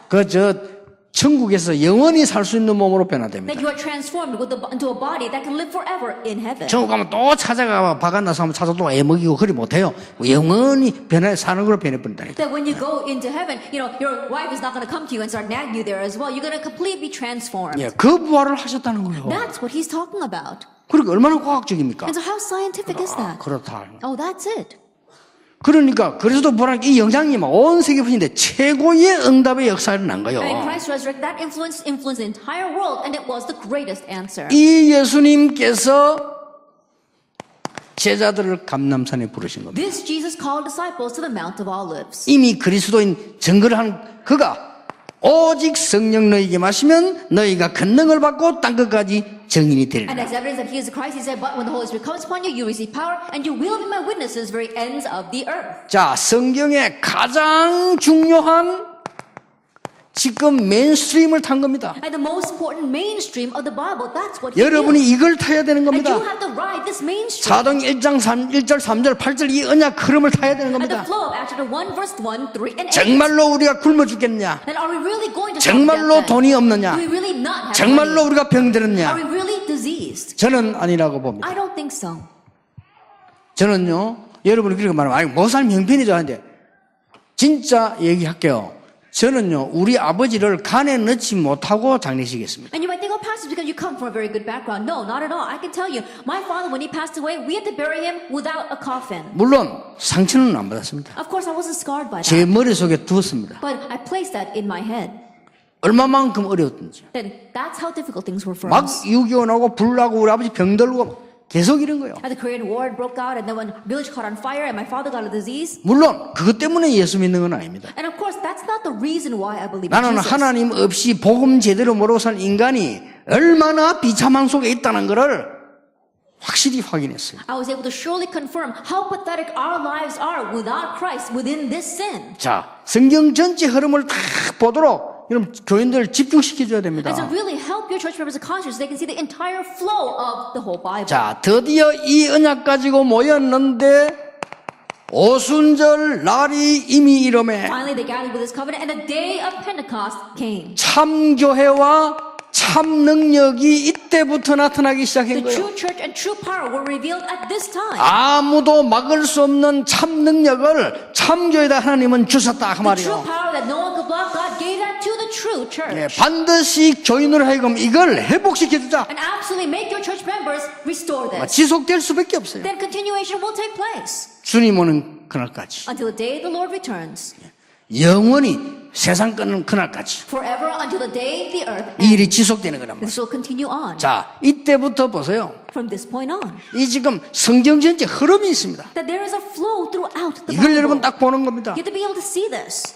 [SPEAKER 1] 천국에서 영원히 살 수 있는 몸으로 변화됩니다.
[SPEAKER 2] That you are transformed into a body that can live forever in heaven.
[SPEAKER 1] 천국 가면 또 찾아가 바깥나서 한번 찾아 또 애먹이고 그리 못해요. 영원히 변해 사는 걸로 변해버린다니까.
[SPEAKER 2] That when you go into heaven, your wife is not going to come to you and start nagging you there as well. You're going to completely be transformed.
[SPEAKER 1] 예, 그 부활을 하셨다는 거예요.
[SPEAKER 2] That's what he's talking about.
[SPEAKER 1] 그러니까 얼마나 과학적입니까?
[SPEAKER 2] And so how scientific is that?
[SPEAKER 1] 그렇다.
[SPEAKER 2] Oh, that's it.
[SPEAKER 1] 그러니까 그리스도 부활한 이 영향이 온 세계 분인데 최고의 응답의 역사를 난 거예요.
[SPEAKER 2] And Christ resurrected, that influenced the entire world, and it was the greatest answer.
[SPEAKER 1] 이 예수님께서 제자들을 감람산에 부르신 겁니다.
[SPEAKER 2] This Jesus called disciples to the Mount of Olives.
[SPEAKER 1] 이미 그리스도인 증거를 한 그가 오직 성령 너희에게 마시면 너희가 권능을 받고 땅끝까지 증인이
[SPEAKER 2] And
[SPEAKER 1] 되리라.
[SPEAKER 2] as evidence that he is the Christ, he said, but when the Holy Spirit comes upon you, you receive power, and you will be my witnesses to the very ends of the earth.
[SPEAKER 1] 자, 성경의 가장 중요한 지금 메인스트림을 탄 겁니다.
[SPEAKER 2] And the most important mainstream of the Bible, that's what he
[SPEAKER 1] 여러분이
[SPEAKER 2] did.
[SPEAKER 1] 이걸 타야 되는
[SPEAKER 2] And
[SPEAKER 1] 겁니다.
[SPEAKER 2] you have to ride this mainstream.
[SPEAKER 1] 사도행 1장 1절 3절 8절 이 언약 흐름을 타야 되는
[SPEAKER 2] And the
[SPEAKER 1] 겁니다.
[SPEAKER 2] flow of Acts chapter 1, verse 1, 3, and 8.
[SPEAKER 1] 정말로 우리가 굶어 죽겠느냐?
[SPEAKER 2] Then are we really going to
[SPEAKER 1] 정말로
[SPEAKER 2] stop
[SPEAKER 1] 돈이
[SPEAKER 2] that?
[SPEAKER 1] 없느냐?
[SPEAKER 2] Do we really not have
[SPEAKER 1] 정말로
[SPEAKER 2] money?
[SPEAKER 1] 우리가
[SPEAKER 2] Are we
[SPEAKER 1] 병들었냐?
[SPEAKER 2] really diseased?
[SPEAKER 1] 저는 아니라고 봅니다.
[SPEAKER 2] I don't think so.
[SPEAKER 1] 저는요, 여러분이 그렇게 말하면, 아니, 뭐 삶 형편이죠 하는데, 진짜 얘기할게요. 저는요, 우리 아버지를 간에 넣지 못하고 장례식했습니다.
[SPEAKER 2] And you might think, oh, Pastor, because you come from a very good background. No, not at all. I can tell you, my father, when he passed away, we had to bury him without a coffin.
[SPEAKER 1] 물론, 상처는 안 받았습니다.
[SPEAKER 2] Of course, I wasn't scarred by
[SPEAKER 1] 제
[SPEAKER 2] that.
[SPEAKER 1] 머릿속에 두었습니다.
[SPEAKER 2] But I placed that in my head.
[SPEAKER 1] 얼마만큼 어려웠던지.
[SPEAKER 2] Then that's how difficult things were for
[SPEAKER 1] 막
[SPEAKER 2] us.
[SPEAKER 1] 6.25 나고 불 나고 우리 아버지 병들고 계속 이런 거예요.
[SPEAKER 2] And the Korean War broke out, and then when village caught on fire, and my father got a disease.
[SPEAKER 1] 물론, 그것 때문에 예수 믿는 건 아닙니다.
[SPEAKER 2] And of course, that's not the reason why I believe in
[SPEAKER 1] 나는
[SPEAKER 2] Jesus.
[SPEAKER 1] 하나님 없이 복음 제대로 모르고 산 인간이 얼마나 비참한 속에 있다는 것을 확실히 확인했어요.
[SPEAKER 2] I was able to surely confirm how pathetic our lives are without Christ within this sin.
[SPEAKER 1] 자, 성경 전체 흐름을 다 보도록 여러분 교인들 집중시켜줘야 됩니다.
[SPEAKER 2] And to really help your church members of conscience, they can see the entire flow of the whole Bible.
[SPEAKER 1] 자, 드디어 이 언약 가지고 모였는데 오순절 날이 이미 이름에
[SPEAKER 2] Finally, they gathered with this covenant, and the day of Pentecost came.
[SPEAKER 1] 참교회와 참 능력이 이때부터 나타나기 시작한
[SPEAKER 2] The
[SPEAKER 1] 거예요.
[SPEAKER 2] true church and true power were revealed at this time.
[SPEAKER 1] 아무도 막을 수 없는 참 능력을 참교회에다 하나님은 주셨다 그
[SPEAKER 2] The true
[SPEAKER 1] 말이에요.
[SPEAKER 2] power that no one could block, God gave that to the true church.
[SPEAKER 1] 예, 반드시 교인으로 하여금 이걸 회복시켜주자.
[SPEAKER 2] And absolutely make your church members restore this.
[SPEAKER 1] 지속될 수밖에 없어요.
[SPEAKER 2] Then continuation will take place
[SPEAKER 1] 주님 오는 그날까지.
[SPEAKER 2] until the day the Lord returns.
[SPEAKER 1] 영원히 세상 끝는 그날까지.
[SPEAKER 2] Forever until the day the earth
[SPEAKER 1] 이 일이 지속되는 거란 말이에요.
[SPEAKER 2] This will continue on.
[SPEAKER 1] 자, 이때부터 보세요.
[SPEAKER 2] From this point on.
[SPEAKER 1] 이 지금 성경 전체 흐름이 있습니다.
[SPEAKER 2] That there is a flow throughout the
[SPEAKER 1] 이걸 여러분
[SPEAKER 2] Bible.
[SPEAKER 1] 딱 보는 겁니다.
[SPEAKER 2] You have to be able to see this.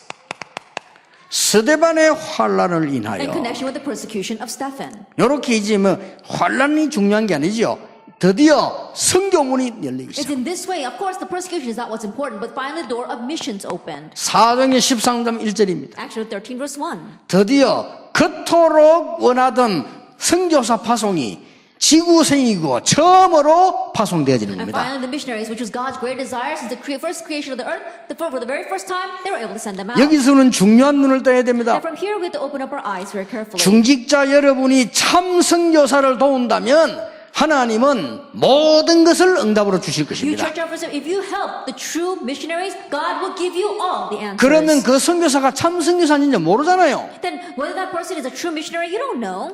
[SPEAKER 1] 스데반의 환란을
[SPEAKER 2] In
[SPEAKER 1] 인하여
[SPEAKER 2] connection with the persecution of Stephen.
[SPEAKER 1] 이렇게 이제 뭐 환란이 중요한 게 아니죠. 드디어 성교문이 열리기
[SPEAKER 2] It's
[SPEAKER 1] 시작.
[SPEAKER 2] in this way. Of course, the persecution is not what's important, but finally the door of missions opened.
[SPEAKER 1] 사도행전 13장 1절입니다.
[SPEAKER 2] Acts 13 verse 1.
[SPEAKER 1] 드디어 그토록 원하던 선교사 파송이 지구생이고 처음으로 파송되어지는
[SPEAKER 2] And
[SPEAKER 1] 겁니다.
[SPEAKER 2] finally the missionaries, which was God's great desire since the first creation of the earth, for the very first time, they were able to send them out.
[SPEAKER 1] 여기서는 중요한 눈을 떠야 됩니다.
[SPEAKER 2] And from here we have to open up our eyes very carefully.
[SPEAKER 1] 중직자 여러분이 참 선교사를 도운다면 하나님은 모든 것을 응답으로 주실
[SPEAKER 2] You
[SPEAKER 1] 것입니다.
[SPEAKER 2] church officers, if you help the true missionaries, God will give you all the answers.
[SPEAKER 1] 그러면 그 선교사가 참 선교사인지 모르잖아요.
[SPEAKER 2] Then whether that person is a true missionary, you don't know.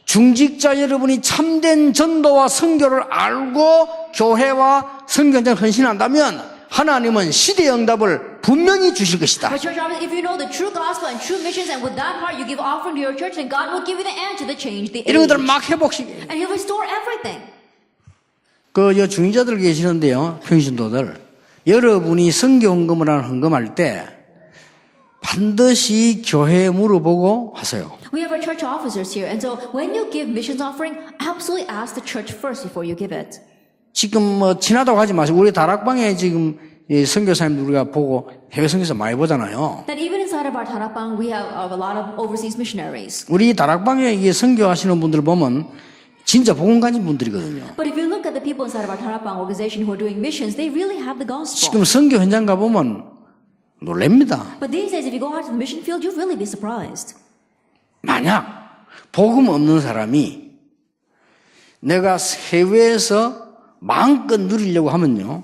[SPEAKER 1] 중직자 여러분이 참된 전도와 선교를 알고 교회와 선교 현장에 헌신한다면 하나님은 시대의 응답을 분명히 주실 것이다.
[SPEAKER 2] But church officers, if you know the true gospel and true missions, and with that heart you give offering to your church, then God will give you the answer to change the
[SPEAKER 1] 이런
[SPEAKER 2] age.
[SPEAKER 1] 것들을 막 회복시켜요.
[SPEAKER 2] And He'll restore everything.
[SPEAKER 1] 그 중직자들 계시는데요, 평신도들. 여러분이 선교 헌금을 헌금할 때 반드시 교회에 물어보고 하세요.
[SPEAKER 2] We have our church officers here, and so when you give missions offering, absolutely ask the church first before you give it.
[SPEAKER 1] 지금 뭐 지나다고 하지 마세요. 우리 다락방에 지금 이 선교사님들 우리가 보고 해외 선교사 많이 보잖아요.
[SPEAKER 2] That even inside of our Tarapang, we have a lot of overseas missionaries.
[SPEAKER 1] 우리 다락방에 이게 선교하시는 분들 보면 진짜 복음 가진 분들이거든요.
[SPEAKER 2] But if you look at the people inside of our Tarapang organization who are doing missions, they really have the gospel.
[SPEAKER 1] 지금 선교 현장 가보면 놀랍니다.
[SPEAKER 2] But these days, if you go out to the mission field, you'll really be surprised.
[SPEAKER 1] 만약 복음 없는 사람이 내가 해외에서 마음껏 누리려고 하면요,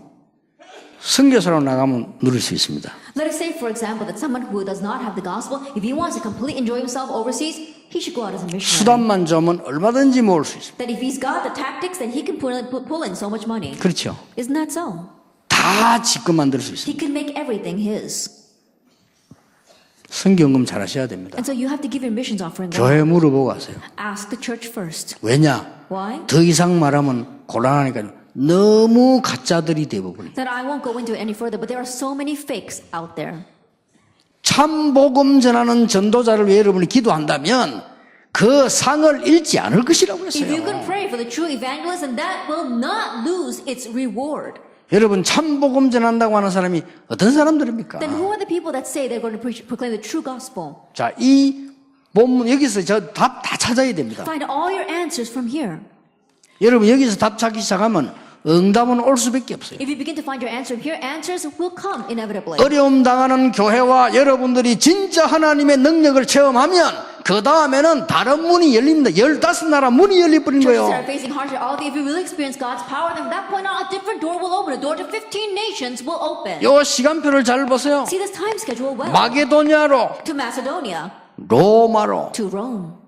[SPEAKER 1] 선교사로 나가면 누릴 수 있습니다.
[SPEAKER 2] Let us say, for example, that someone who does not have the gospel, if he wants to completely enjoy himself overseas, he should go out as a missionary.
[SPEAKER 1] 수단만 좋으면 얼마든지 모을 수 있습니다.
[SPEAKER 2] That if he's got the tactics, then he can pull in so much money.
[SPEAKER 1] 그렇죠.
[SPEAKER 2] Isn't that so?
[SPEAKER 1] 다 지금 만들 수 있습니다.
[SPEAKER 2] He can make everything his.
[SPEAKER 1] 선교헌금 잘 하셔야 됩니다.
[SPEAKER 2] And so you have to give your missions offering.
[SPEAKER 1] 교회 물어보고 가세요.
[SPEAKER 2] Ask the church first.
[SPEAKER 1] 왜냐?
[SPEAKER 2] Why?
[SPEAKER 1] 더 이상 말하면 곤란하니까 너무 가짜들이 대부분이에요.
[SPEAKER 2] That I won't go into it any further, but there are so many fakes out there.
[SPEAKER 1] 참 복음 전하는 전도자를 위해 여러분이 기도한다면 그 상을 잃지 않을 것이라고
[SPEAKER 2] If you can
[SPEAKER 1] 했어요.
[SPEAKER 2] pray for the true evangelist, and that will not lose its reward.
[SPEAKER 1] 여러분 참 복음 전한다고 하는 사람이 어떤 사람들입니까?
[SPEAKER 2] Then who are the people that say they're going to proclaim the true gospel?
[SPEAKER 1] 자, 이 본문 여기서 저 답 다 찾아야 됩니다.
[SPEAKER 2] Find all your answers from here.
[SPEAKER 1] 여러분 여기서 답 찾기 시작하면 응답은 올 수밖에 없어요.
[SPEAKER 2] If you begin to find your answer here, answers will come inevitably.
[SPEAKER 1] 어려움 당하는 교회와 여러분들이 진짜 하나님의 능력을 체험하면 그 다음에는 다른 문이 열립니다. 15나라 문이 열려버린
[SPEAKER 2] Churches that
[SPEAKER 1] 거예요.
[SPEAKER 2] are facing hardship, all if you really experience God's power, then from that point on, a different door will open. A door to 15 nations will open.
[SPEAKER 1] 요 시간표를 잘 보세요.
[SPEAKER 2] See this time schedule well.
[SPEAKER 1] 마게도냐로,
[SPEAKER 2] To Macedonia,
[SPEAKER 1] 로마로
[SPEAKER 2] to Rome.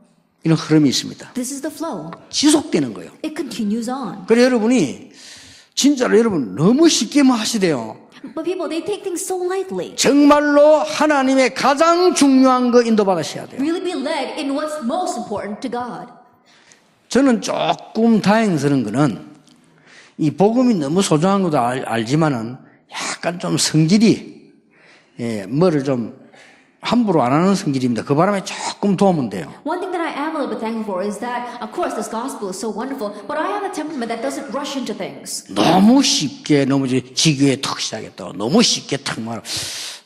[SPEAKER 1] 이런 흐름이 있습니다.
[SPEAKER 2] This is the flow.
[SPEAKER 1] 지속되는 거예요.
[SPEAKER 2] It continues on.
[SPEAKER 1] 그래서 여러분이 진짜로 여러분 너무 쉽게만 하시대요.
[SPEAKER 2] But people, they take things so lightly.
[SPEAKER 1] 정말로 하나님의 가장 중요한 거 인도받으셔야 돼요.
[SPEAKER 2] Really be led in what's most important to God.
[SPEAKER 1] 저는 조금 다행스러운 거는 이 복음이 너무 소중한 것도 알지만은 약간 좀 성질이 뭐를 좀 함부로 안 하는 성질입니다. 그 바람에 조금 도움은 돼요.
[SPEAKER 2] One thing that I am a little bit thankful for is that, of course, this gospel is so wonderful, but I have a temperament that doesn't rush into things.
[SPEAKER 1] 너무 쉽게 너무 지교에 턱 시작했다. 너무 쉽게 턱 말아.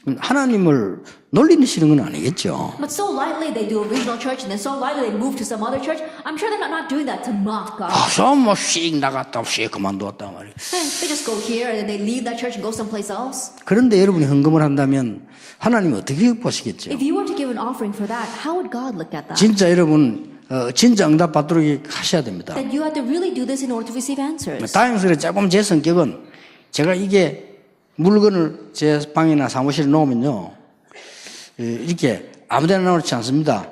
[SPEAKER 1] 하나님을 놀리시는 건 아니겠죠.
[SPEAKER 2] But so lightly they do a regional church, and then so lightly they move to some other church. I'm sure they're not doing that to mock God.
[SPEAKER 1] 뭐씩 나갔다 씩 그만두었다 말이에요.
[SPEAKER 2] And they just go here, and then they leave that church and go someplace else.
[SPEAKER 1] 그런데 여러분이 헌금을 한다면 하나님이 어떻게 보시겠죠?
[SPEAKER 2] If you were to give an offering for that, how would God look at that?
[SPEAKER 1] 진짜 여러분 진짜 응답 받도록 하셔야 됩니다.
[SPEAKER 2] That you have to really do this in order to receive answers.
[SPEAKER 1] 다행스레 조금 제 성격은 제가 이게 물건을 제 방이나 사무실에 놓으면요 이렇게 아무데나 놓지 않습니다.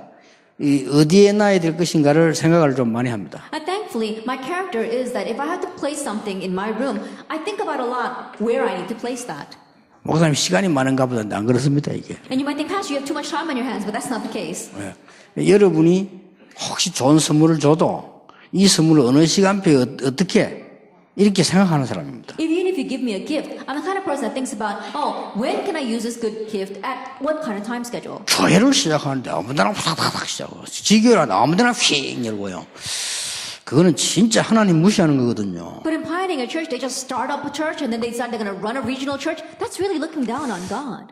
[SPEAKER 1] 이 어디에 놔야 될 것인가를 생각을 좀 많이 합니다.
[SPEAKER 2] And thankfully, my character is that if I have to place something in my room, I think about a lot where I need to place that.
[SPEAKER 1] 목사님 시간이 많은가 보다 안 그렇습니다 이게.
[SPEAKER 2] And you might think, Pastor, you have too much time on your hands, but that's not the case.
[SPEAKER 1] 여러분이 혹시 좋은 선물을 줘도 이 선물을 어느 시간표에 어떻게 이렇게 생각하는 사람입니다.
[SPEAKER 2] Even if you give me a gift, I'm the kind of person that thinks about, oh, when can I use this good gift at what kind of time schedule?
[SPEAKER 1] 교회를 시작하는데 아무데나 팍팍팍 시작하고 지교를 아무데나 휙 열고요. 그거는 진짜 하나님 무시하는 거거든요.
[SPEAKER 2] But in pioneering a church, they just start up a church and then they decide they're going to run a regional church. That's really looking down on God.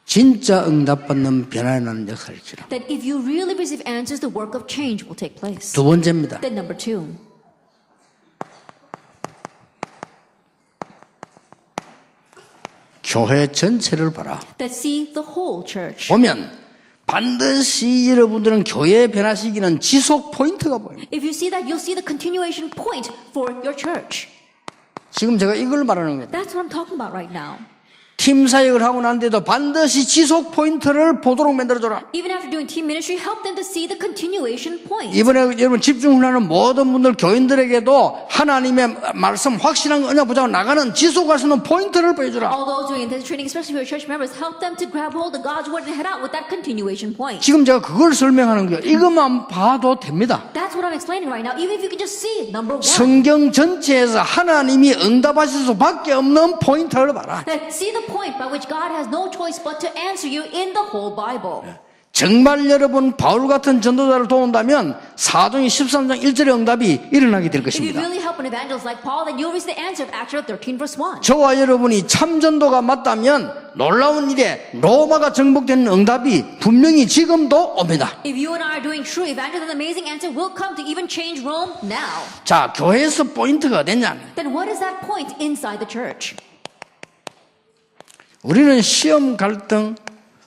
[SPEAKER 1] 진짜 응답받는 변화라는 역할을 지라.
[SPEAKER 2] That if you really receive answers, the work of change will take place.
[SPEAKER 1] 두 번째입니다.
[SPEAKER 2] Then number two,
[SPEAKER 1] 교회 전체를 봐라.
[SPEAKER 2] that see the whole church.
[SPEAKER 1] 보면 반드시 여러분들은 교회 변화시키는 지속 포인트가 보입니다.
[SPEAKER 2] If you see that, you'll see the continuation point for your church.
[SPEAKER 1] 지금 제가 이걸 말하는 겁니다.
[SPEAKER 2] That's what I'm talking about right now.
[SPEAKER 1] 팀 사역을 하고 난 데도 반드시 지속 포인트를 보도록 만들어줘라.
[SPEAKER 2] Even after doing team ministry, help them to see the continuation point.
[SPEAKER 1] 이번에 여러분 집중훈련하는 모든 분들 교인들에게도 하나님의 말씀 확실한 언약 붙잡고 나가는 지속할 수 있는 포인트를 보여주라.
[SPEAKER 2] All those doing intensive training, especially for your church members, help them to grab hold of God's word and head out with that continuation point.
[SPEAKER 1] 지금 제가 그걸 설명하는 거예요. 이것만 봐도 됩니다.
[SPEAKER 2] That's what I'm explaining right now. Even if you can just see number one.
[SPEAKER 1] 성경 전체에서 하나님이 응답하실 수밖에 없는 포인트를 봐라.
[SPEAKER 2] That see the point by which God has no choice but to answer you in the whole Bible.
[SPEAKER 1] 정말 여러분 바울 같은 전도자를 도운다면 사도행 13장 1절의 응답이 일어나게 될
[SPEAKER 2] If you
[SPEAKER 1] 것입니다.
[SPEAKER 2] really help an evangelist like Paul, then you'll receive the answer of Acts 13 verse 1.
[SPEAKER 1] 저와 여러분이 참전도가 맞다면 놀라운 일에 로마가 정복되는 응답이 분명히 지금도 옵니다.
[SPEAKER 2] If you and I are doing true evangelism, the amazing answer will come to even change Rome now.
[SPEAKER 1] 자, 교회에서 포인트가 어딨냐?
[SPEAKER 2] Then what is that point inside the church?
[SPEAKER 1] 우리는 시험, 갈등,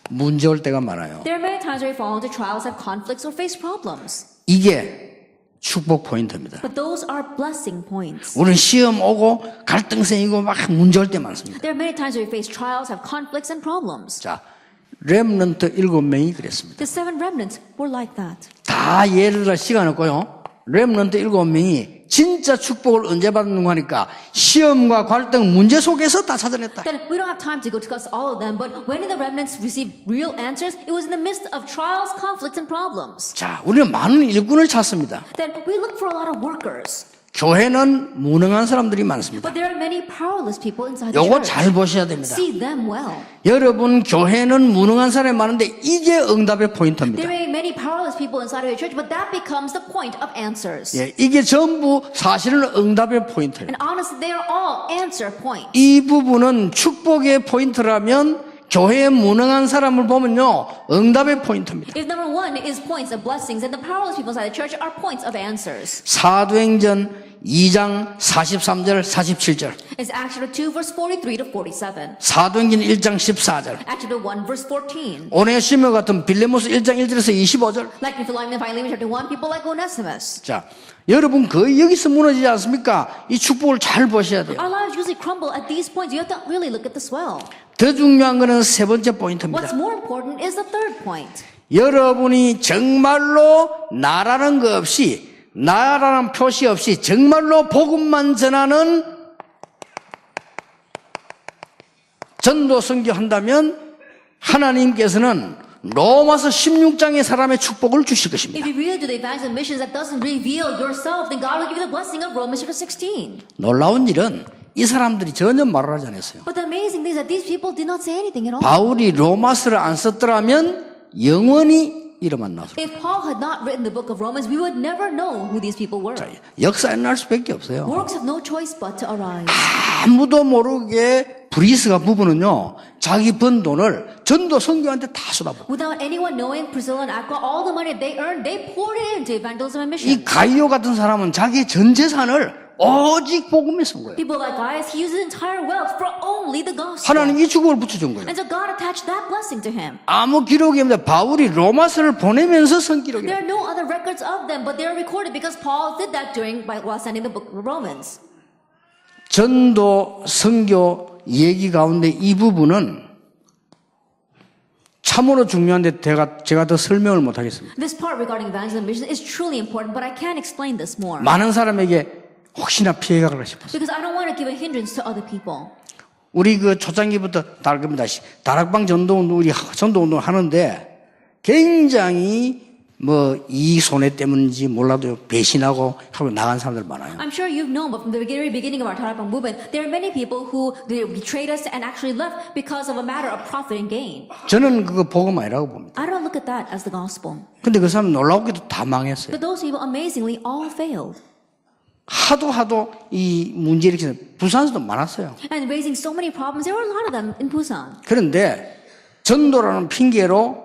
[SPEAKER 1] 문제 올 때가 많아요.
[SPEAKER 2] There are many times where we fall into trials, have conflicts, or face problems.
[SPEAKER 1] 이게 축복 포인트입니다.
[SPEAKER 2] But those are blessing points.
[SPEAKER 1] 우리는 시험 오고 갈등 생기고 막 문제 올 때 많습니다.
[SPEAKER 2] There are many times where we face trials, have conflicts, and problems.
[SPEAKER 1] 자, 렘넌트 7명이 그랬습니다.
[SPEAKER 2] The 7 remnants were like that.
[SPEAKER 1] 다 예를 들어 시간 없고요. 렘넌트 7명이 진짜 축복을 언제 받는가 하니까 시험과 갈등 문제 속에서 다 찾아냈다.
[SPEAKER 2] Then we don't have time to go discuss all of them, but when did the remnants receive real answers? It was in the midst of trials, conflicts, and problems.
[SPEAKER 1] 자, 우리는 많은 일꾼을 찾습니다.
[SPEAKER 2] Then we look for a lot of workers.
[SPEAKER 1] 교회는 무능한 사람들이 많습니다.
[SPEAKER 2] But there are many powerless people inside the
[SPEAKER 1] 요거
[SPEAKER 2] church.
[SPEAKER 1] 잘 보셔야 됩니다.
[SPEAKER 2] See them well.
[SPEAKER 1] 여러분 교회는 무능한 사람이 많은데 이게 응답의 포인트입니다.
[SPEAKER 2] There are many powerless people inside of your church, but that becomes the point of answers.
[SPEAKER 1] 예, 이게 전부 사실은 응답의 포인트예요.
[SPEAKER 2] And honestly, they are all answer points.
[SPEAKER 1] 이 부분은 축복의 포인트라면 교회에 무능한 사람을 보면요 응답의 포인트입니다.
[SPEAKER 2] If number one is points of blessings, then the powerless people inside the church are points of answers.
[SPEAKER 1] 사도행전 2장 43절 47절
[SPEAKER 2] It's Acts chapter 2, verse 43 to 47.
[SPEAKER 1] 사도행전 1장 14절
[SPEAKER 2] Acts chapter 1, verse 14.
[SPEAKER 1] 오네시모 같은 빌레모스 1장 1절에서 25절
[SPEAKER 2] Like in Philemon chapter 1, people like Onesimus.
[SPEAKER 1] 자 여러분 거의 여기서 무너지지 않습니까? 이 축복을 잘 보셔야 돼요.
[SPEAKER 2] Our lives usually crumble at these points. You have to really look at this well.
[SPEAKER 1] 더 중요한 거는 세 번째 포인트입니다.
[SPEAKER 2] What's more important is the third point.
[SPEAKER 1] 여러분이 정말로 나라는 거 없이 나라는 표시 없이 정말로 복음만 전하는 전도 선교한다면 하나님께서는 로마서 16장의 사람의 축복을 주실 것입니다.
[SPEAKER 2] If you really do the evangelism missions that doesn't reveal yourself, then God will give you the blessing of Romans chapter 16.
[SPEAKER 1] 놀라운 일은 이 사람들이 전혀 말을 하지 않았어요.
[SPEAKER 2] But the amazing thing is that these people did not say anything at all.
[SPEAKER 1] 바울이 로마서를 안 썼더라면 영원히 이름만 나왔어요.
[SPEAKER 2] If Paul had not written the book of Romans, we would never know who these people were.
[SPEAKER 1] 역사에 날 수밖에 없어요.
[SPEAKER 2] Works have no choice but to arise.
[SPEAKER 1] 아무도 모르게 브리스가 부부는요 자기 번 돈을 전도 선교한테 다 쏟아부어.
[SPEAKER 2] Without anyone knowing, Priscilla and Aquila, all the money they earned, they poured it into evangelism and mission.
[SPEAKER 1] 이 가이오 같은 사람은 자기의 전 재산을 오직 복음에 쓴 거예요.
[SPEAKER 2] People like Gaius, he used his entire wealth for only the gospel.
[SPEAKER 1] 하나님 이 축복을 붙여준 거예요.
[SPEAKER 2] And so God attached that blessing to him.
[SPEAKER 1] 아무 기록이 없는데 바울이 로마서를 보내면서 쓴 기록이에요.
[SPEAKER 2] There are no other records of them, but they are recorded because Paul did that while sending the book of Romans.
[SPEAKER 1] 전도 선교 얘기 가운데 이 부분은 참으로 중요한데 제가 더 설명을 못 하겠습니다.
[SPEAKER 2] This part regarding evangelism and mission is truly important, but I can't explain this more.
[SPEAKER 1] 많은 사람에게 혹시나 피해가고 싶어서
[SPEAKER 2] Because I don't want to give a hindrance to other people.
[SPEAKER 1] 우리 그 초창기부터 다락방 전도운동 우리 전도운동 하는데 굉장히 뭐 이 손해 때문인지 몰라도 배신하고 하고 나간 사람들 많아요.
[SPEAKER 2] I'm sure you've known, but from the very beginning of our Tarapang movement, there are many people who they betrayed us and actually left because of a matter of profit and gain.
[SPEAKER 1] 저는 그거 복음 아니라고 봅니다.
[SPEAKER 2] I don't look at that as the gospel.
[SPEAKER 1] 근데 그 사람 놀라우게도 다 망했어요.
[SPEAKER 2] But those people amazingly all failed.
[SPEAKER 1] 하도 이 문제 일으키는 부산에서도 많았어요.
[SPEAKER 2] And raising so many problems, there were a lot of them in Busan.
[SPEAKER 1] 그런데 전도라는 핑계로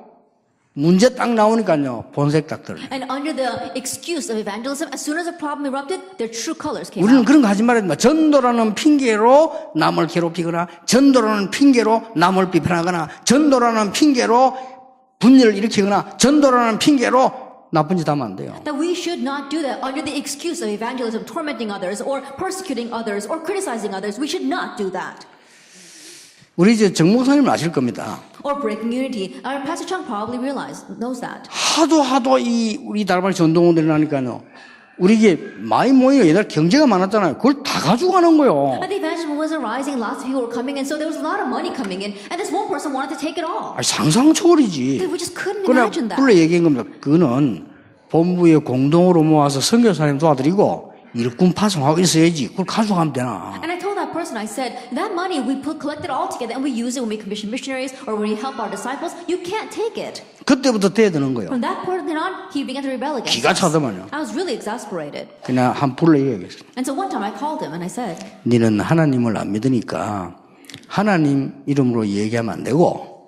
[SPEAKER 1] 문제 딱 나오니까요 본색 딱 들어요.
[SPEAKER 2] And under the excuse of evangelism, as soon as a problem erupted, their true colors came
[SPEAKER 1] 우리는
[SPEAKER 2] out.
[SPEAKER 1] 그런 거 하지 말아야 된다. 전도라는 핑계로 남을 괴롭히거나 전도라는 핑계로 남을 비판하거나 전도라는 핑계로 분열을 일으키거나 전도라는 핑계로 나쁜 짓 하면 안 돼요.
[SPEAKER 2] That we should not do that under the excuse of evangelism, tormenting others or persecuting others or criticizing others. We should not do that.
[SPEAKER 1] 우리 이제 정 목사님 아실 겁니다.
[SPEAKER 2] Or breaking unity. Our Pastor Chung probably knows that.
[SPEAKER 1] 하도 이 우리 다락방 전도원들이 나니까요. 우리 이게 많이 모이고 옛날 경제가 많았잖아요. 그걸 다 가져가는 거예요.
[SPEAKER 2] And the evangelism was arising, lots of people were coming in, so there was a lot of money coming in, and this one person wanted to take it all.
[SPEAKER 1] 아니, 상상 초월이지.
[SPEAKER 2] We just couldn't
[SPEAKER 1] 그냥
[SPEAKER 2] imagine that.
[SPEAKER 1] 불러 얘기한 겁니다. 그거는 본부에 공동으로 모아서 선교사님 도와드리고 일꾼 파송하고 있어야지. 그걸 가져가면 되나.
[SPEAKER 2] And I told that person, I said, that money we collected all together and we use it when we commission missionaries or when we help our disciples. You can't take it.
[SPEAKER 1] 그때부터 대드는 거예요.
[SPEAKER 2] From that point on, he began to rebel against
[SPEAKER 1] 기가
[SPEAKER 2] us.
[SPEAKER 1] 차더만요.
[SPEAKER 2] I was really exasperated.
[SPEAKER 1] 그냥 한 불러 얘기하겠어요.
[SPEAKER 2] And so one time I called him and I said,
[SPEAKER 1] 너는 하나님을 안 믿으니까 하나님 이름으로 얘기하면 안 되고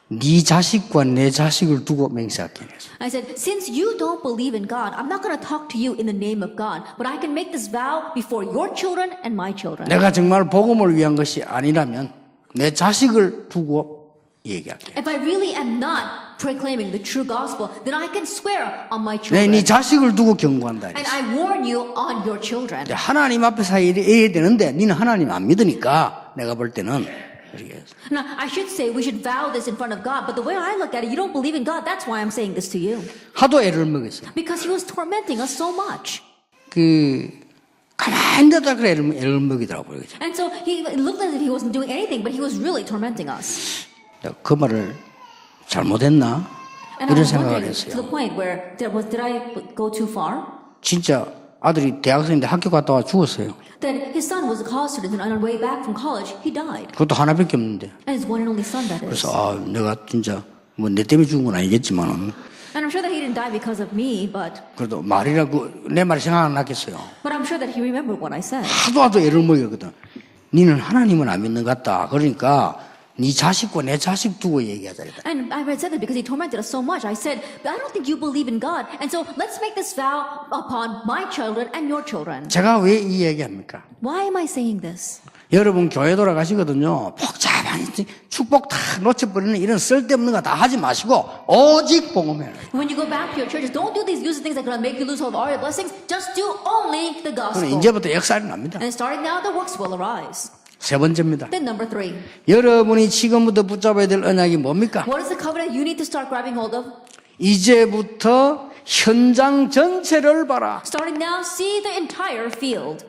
[SPEAKER 1] 네 자식과 내 자식을 두고 맹세할게.
[SPEAKER 2] I said, since you don't believe in God, I'm not going to talk to you in the name of God, but I can make this vow before your children and my children.
[SPEAKER 1] 내가 정말 복음을 위한 것이 아니라면 내 자식을 두고 얘기할게.
[SPEAKER 2] If I really am not proclaiming the true gospel, then I can swear on my
[SPEAKER 1] 네
[SPEAKER 2] children.
[SPEAKER 1] 자식을 두고 경고한다.
[SPEAKER 2] And I warn you on your children.
[SPEAKER 1] 하나님 앞에서 해야 되는데 니는 하나님 안 믿으니까 내가 볼 때는 이렇게 해서.
[SPEAKER 2] Now, I should say we should vow this in front of God, but the way I look at it, you don't believe in God. That's why I'm saying this to you.
[SPEAKER 1] 하도 애를 먹였어요.
[SPEAKER 2] Because he was tormenting us so much.
[SPEAKER 1] 가만히 있다가 애를 먹이더라고요.
[SPEAKER 2] And so it looked as if he wasn't doing anything, but he was really tormenting us.
[SPEAKER 1] 그 말을 잘못했나?
[SPEAKER 2] And I
[SPEAKER 1] 이런
[SPEAKER 2] was
[SPEAKER 1] 생각을
[SPEAKER 2] wondering to the
[SPEAKER 1] 했어요.
[SPEAKER 2] point where did I go too far?
[SPEAKER 1] 진짜 아들이 대학생인데 학교 갔다 와 죽었어요.
[SPEAKER 2] Then his son was a college student, and on our way back from college, he died.
[SPEAKER 1] 그것도 하나밖에 없는데.
[SPEAKER 2] And his one and only son, that is.
[SPEAKER 1] 그래서 내가 진짜 뭐 내 때문에 죽은 건 아니겠지만
[SPEAKER 2] And I'm sure that he didn't die because of me, but
[SPEAKER 1] 그래도 말이라고 내 말이 생각 안 났겠어요.
[SPEAKER 2] I'm sure that he remembered what I said.
[SPEAKER 1] 하도 애를 먹였거든. 니는 하나님은 안 믿는 것 같다. 그러니까 네 자식과 내 자식 두고 얘기하자.
[SPEAKER 2] And I had said that because he tormented us so much. I said, but I don't think you believe in God. And so let's make this vow upon my children and your children.
[SPEAKER 1] 제가 왜 이 얘기합니까?
[SPEAKER 2] Why am I saying this?
[SPEAKER 1] 여러분 교회 돌아가시거든요. 복잡한 축복 다 놓쳐버리는 이런 쓸데없는 거 다 하지 마시고 오직 복음을.
[SPEAKER 2] When you go back to your churches, don't do these useless things that are going to make you lose all of all your blessings. Just do only the
[SPEAKER 1] 그럼
[SPEAKER 2] gospel.
[SPEAKER 1] 이제부터 역사가 납니다.
[SPEAKER 2] And starting now, the works will arise.
[SPEAKER 1] 세 번째입니다.
[SPEAKER 2] Then number 3.
[SPEAKER 1] 여러분이 지금부터 붙잡아야 될 언약이 뭡니까?
[SPEAKER 2] What is the covenant you need to start grabbing hold of?
[SPEAKER 1] 이제부터 현장 전체를 봐라.
[SPEAKER 2] Starting now, see the entire field.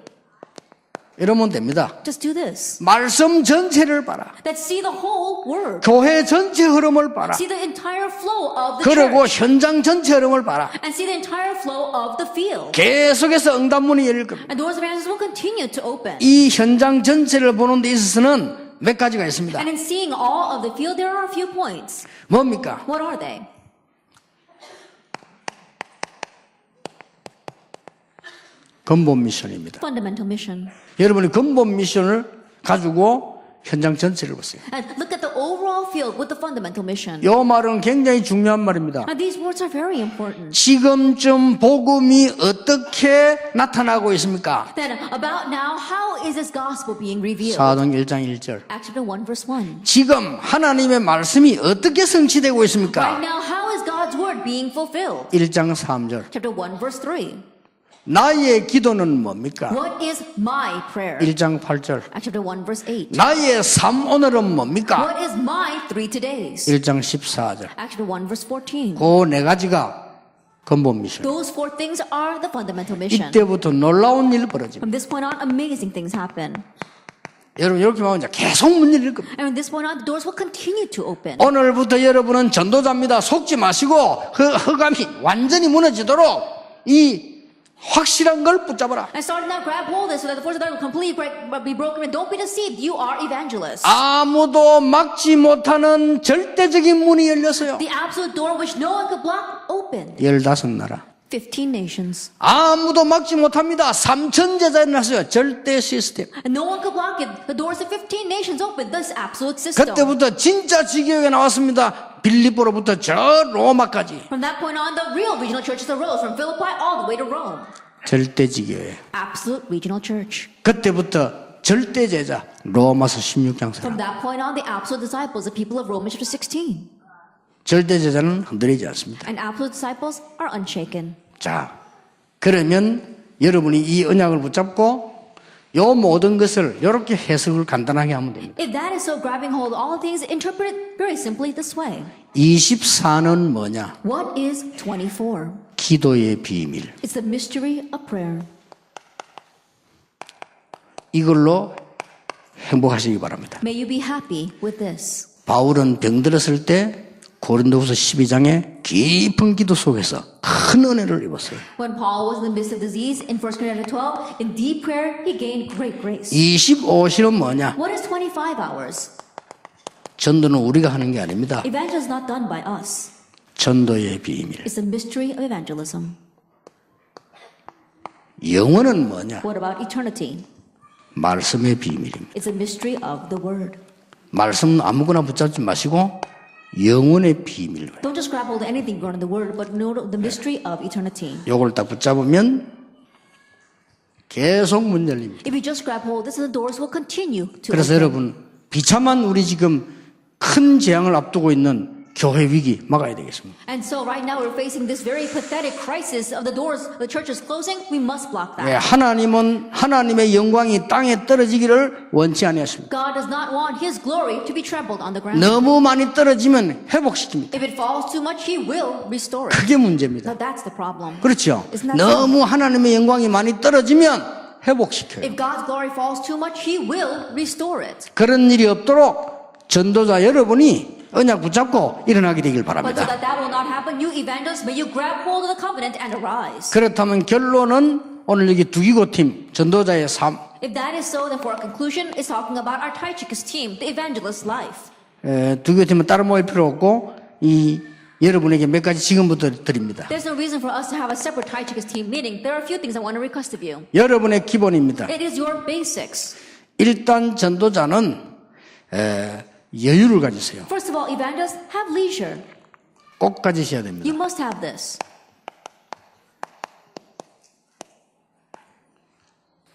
[SPEAKER 1] 이러면 됩니다.
[SPEAKER 2] Just do this.
[SPEAKER 1] 말씀 전체를 봐라.
[SPEAKER 2] That see the whole word.
[SPEAKER 1] 교회 전체 흐름을 봐라.
[SPEAKER 2] See the entire flow of the
[SPEAKER 1] 그리고
[SPEAKER 2] church.
[SPEAKER 1] 현장 전체 흐름을 봐라.
[SPEAKER 2] And see the entire flow of the field.
[SPEAKER 1] 계속해서 응답문이 열릴 겁니다.
[SPEAKER 2] And doors of answers will continue to open.
[SPEAKER 1] 이 현장 전체를 보는 데 있어서는 몇 가지가 있습니다.
[SPEAKER 2] And in seeing all of the field, there are a few points.
[SPEAKER 1] 뭡니까?
[SPEAKER 2] What are they?
[SPEAKER 1] 근본 미션입니다.
[SPEAKER 2] Fundamental mission.
[SPEAKER 1] 여러분이 근본 미션을 가지고 현장 전체를 보세요.
[SPEAKER 2] And look at the overall field with the fundamental mission.
[SPEAKER 1] 이 말은 굉장히 중요한 말입니다.
[SPEAKER 2] Now, these words are very important.
[SPEAKER 1] 지금쯤 복음이 어떻게 나타나고 있습니까?
[SPEAKER 2] Then, about now, how is this gospel being revealed?
[SPEAKER 1] 사도행 1장 1절.
[SPEAKER 2] Acts chapter 1, verse 1.
[SPEAKER 1] 지금 하나님의 말씀이 어떻게 성취되고
[SPEAKER 2] Right
[SPEAKER 1] 있습니까?
[SPEAKER 2] now, how is God's word being fulfilled?
[SPEAKER 1] 1장 3절.
[SPEAKER 2] Chapter 1, verse 3.
[SPEAKER 1] 나의 기도는 뭡니까?
[SPEAKER 2] What is my prayer?
[SPEAKER 1] 1장 8절.
[SPEAKER 2] Acts chapter 1, verse 8.
[SPEAKER 1] 나의 삶 오늘은 뭡니까?
[SPEAKER 2] What is my 3 todays?
[SPEAKER 1] 1장 14절.
[SPEAKER 2] Acts chapter 1, verse 14.
[SPEAKER 1] 그 네 가지가 근본 미션.
[SPEAKER 2] Those 4 things are the fundamental mission.
[SPEAKER 1] 이때부터 놀라운 일이 벌어집니다.
[SPEAKER 2] From this point on, amazing things happen.
[SPEAKER 1] 여러분 이렇게 하면 이제 계속 문 열릴 겁니다.
[SPEAKER 2] And from this point on, the doors will continue to open.
[SPEAKER 1] 오늘부터 여러분은 전도자입니다. 속지 마시고 그 허감이 완전히 무너지도록 이 확실한 걸 붙잡아라.
[SPEAKER 2] And starting now, grab hold of it so that the force of darkness will completely be broken. And don't be deceived. You are evangelists.
[SPEAKER 1] 아무도 막지 못하는 절대적인 문이 열렸어요.
[SPEAKER 2] The absolute door which no one could block opened.
[SPEAKER 1] 15나라.
[SPEAKER 2] 15 nations.
[SPEAKER 1] 아무도 막지 못합니다. 3천 제자를 났어요. 절대 시스템.
[SPEAKER 2] And no one could block it. The doors of 15 nations opened. This absolute system.
[SPEAKER 1] 그때부터 진짜 지교회가 나왔습니다. 빌립보로부터 저 로마까지.
[SPEAKER 2] From that point on, the real regional churches arose from Philippi all the way to Rome.
[SPEAKER 1] 절대 지교회.
[SPEAKER 2] Absolute regional church.
[SPEAKER 1] 그때부터 절대 제자. 로마서 16장
[SPEAKER 2] From
[SPEAKER 1] 사람.
[SPEAKER 2] that point on, the absolute disciples, the people of Romans chapter 16.
[SPEAKER 1] 절대 제자는 흔들리지 않습니다.
[SPEAKER 2] And absolute disciples are unshaken.
[SPEAKER 1] 자, 그러면 여러분이 이 언약을 붙잡고 요 모든 것을 이렇게 해석을 간단하게 하면 됩니다.
[SPEAKER 2] If that is so, grabbing hold of all things, interpret it very simply this way.
[SPEAKER 1] 24는 뭐냐?
[SPEAKER 2] What is 24?
[SPEAKER 1] 기도의 비밀.
[SPEAKER 2] It's the mystery of prayer.
[SPEAKER 1] 이걸로 행복하시기 바랍니다.
[SPEAKER 2] May you be happy with this.
[SPEAKER 1] 바울은 병들었을 때 고린도후서 12장에 깊은 기도 속에서 큰 은혜를 입었어요.
[SPEAKER 2] When Paul was in the midst of disease in 1 Corinthians 12, in deep prayer, he gained great grace.
[SPEAKER 1] 25시는 뭐냐?
[SPEAKER 2] What is 25 hours?
[SPEAKER 1] 전도는 우리가 하는 게 아닙니다.
[SPEAKER 2] Evangelism is not done by us.
[SPEAKER 1] 전도의 비밀.
[SPEAKER 2] It's the mystery of evangelism.
[SPEAKER 1] 영혼은 뭐냐?
[SPEAKER 2] What about eternity?
[SPEAKER 1] 말씀의 비밀입니다.
[SPEAKER 2] It's the mystery of the word.
[SPEAKER 1] 말씀 아무거나 붙잡지 마시고 영혼의 비밀.
[SPEAKER 2] Don't just grab hold of anything grown in the word, but know the mystery of eternity.
[SPEAKER 1] 요걸 딱 붙잡으면 계속 문 열립니다.
[SPEAKER 2] If you just grab hold, this the doors will continue to
[SPEAKER 1] 그래서
[SPEAKER 2] open.
[SPEAKER 1] 여러분 비참한 우리 지금 큰 재앙을 앞두고 있는 교회 위기 막아야 되겠습니다.
[SPEAKER 2] And so right now we're facing this very pathetic crisis of the doors, the church is closing. We must block that.
[SPEAKER 1] 네, 하나님은 하나님의 영광이 땅에 떨어지기를 원치 아니하십니다.
[SPEAKER 2] God does not want His glory to be trampled on the ground.
[SPEAKER 1] 너무 많이 떨어지면 회복시킵니다.
[SPEAKER 2] If it falls too much, He will restore it.
[SPEAKER 1] 그게 문제입니다.
[SPEAKER 2] Now that's the problem.
[SPEAKER 1] 그렇죠?
[SPEAKER 2] Isn't that
[SPEAKER 1] 너무 하나님의 영광이 많이 떨어지면 회복시켜요.
[SPEAKER 2] If God's glory falls too much, He will restore it.
[SPEAKER 1] 그런 일이 없도록 전도자 여러분이 언약 붙잡고 일어나게 되길
[SPEAKER 2] But so
[SPEAKER 1] 바랍니다.
[SPEAKER 2] that that will not happen, you evangelists, may you grab hold of the covenant and arise.
[SPEAKER 1] 그렇다면 결론은 오늘 여기 두기고팀 전도자의 삶,
[SPEAKER 2] If that is so, then for our conclusion, it's talking about our Tychicus team, the evangelist life.
[SPEAKER 1] 두기고팀은 따로 모일 필요 없고 여러분에게 몇 가지 지금부터 드립니다.
[SPEAKER 2] There's no reason for us to have a separate Tychicus team meeting. There are a few things I want to request of you.
[SPEAKER 1] 여러분의 기본입니다.
[SPEAKER 2] It is your basics.
[SPEAKER 1] 일단 전도자는 여유를 가지세요.
[SPEAKER 2] First of all, evangelists, have leisure.
[SPEAKER 1] 꼭 가지셔야 됩니다.
[SPEAKER 2] You must have this.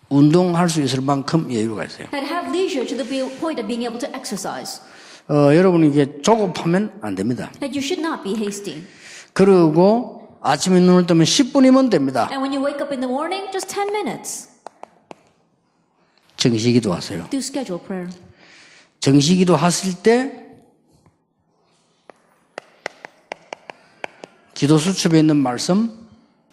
[SPEAKER 1] 운동할 수 있을 만큼 여유가 있어요.
[SPEAKER 2] And have leisure to the point of being able to exercise.
[SPEAKER 1] 여러분이 이게 조급하면 안 됩니다.
[SPEAKER 2] That you should not be hasty.
[SPEAKER 1] 그리고 아침에 눈을 뜨면 10분이면 됩니다.
[SPEAKER 2] And when you wake up in the morning, just 10 minutes.
[SPEAKER 1] 정시기도 하세요.
[SPEAKER 2] Do schedule prayer.
[SPEAKER 1] 정시기도 하실 때 기도 수첩에 있는 말씀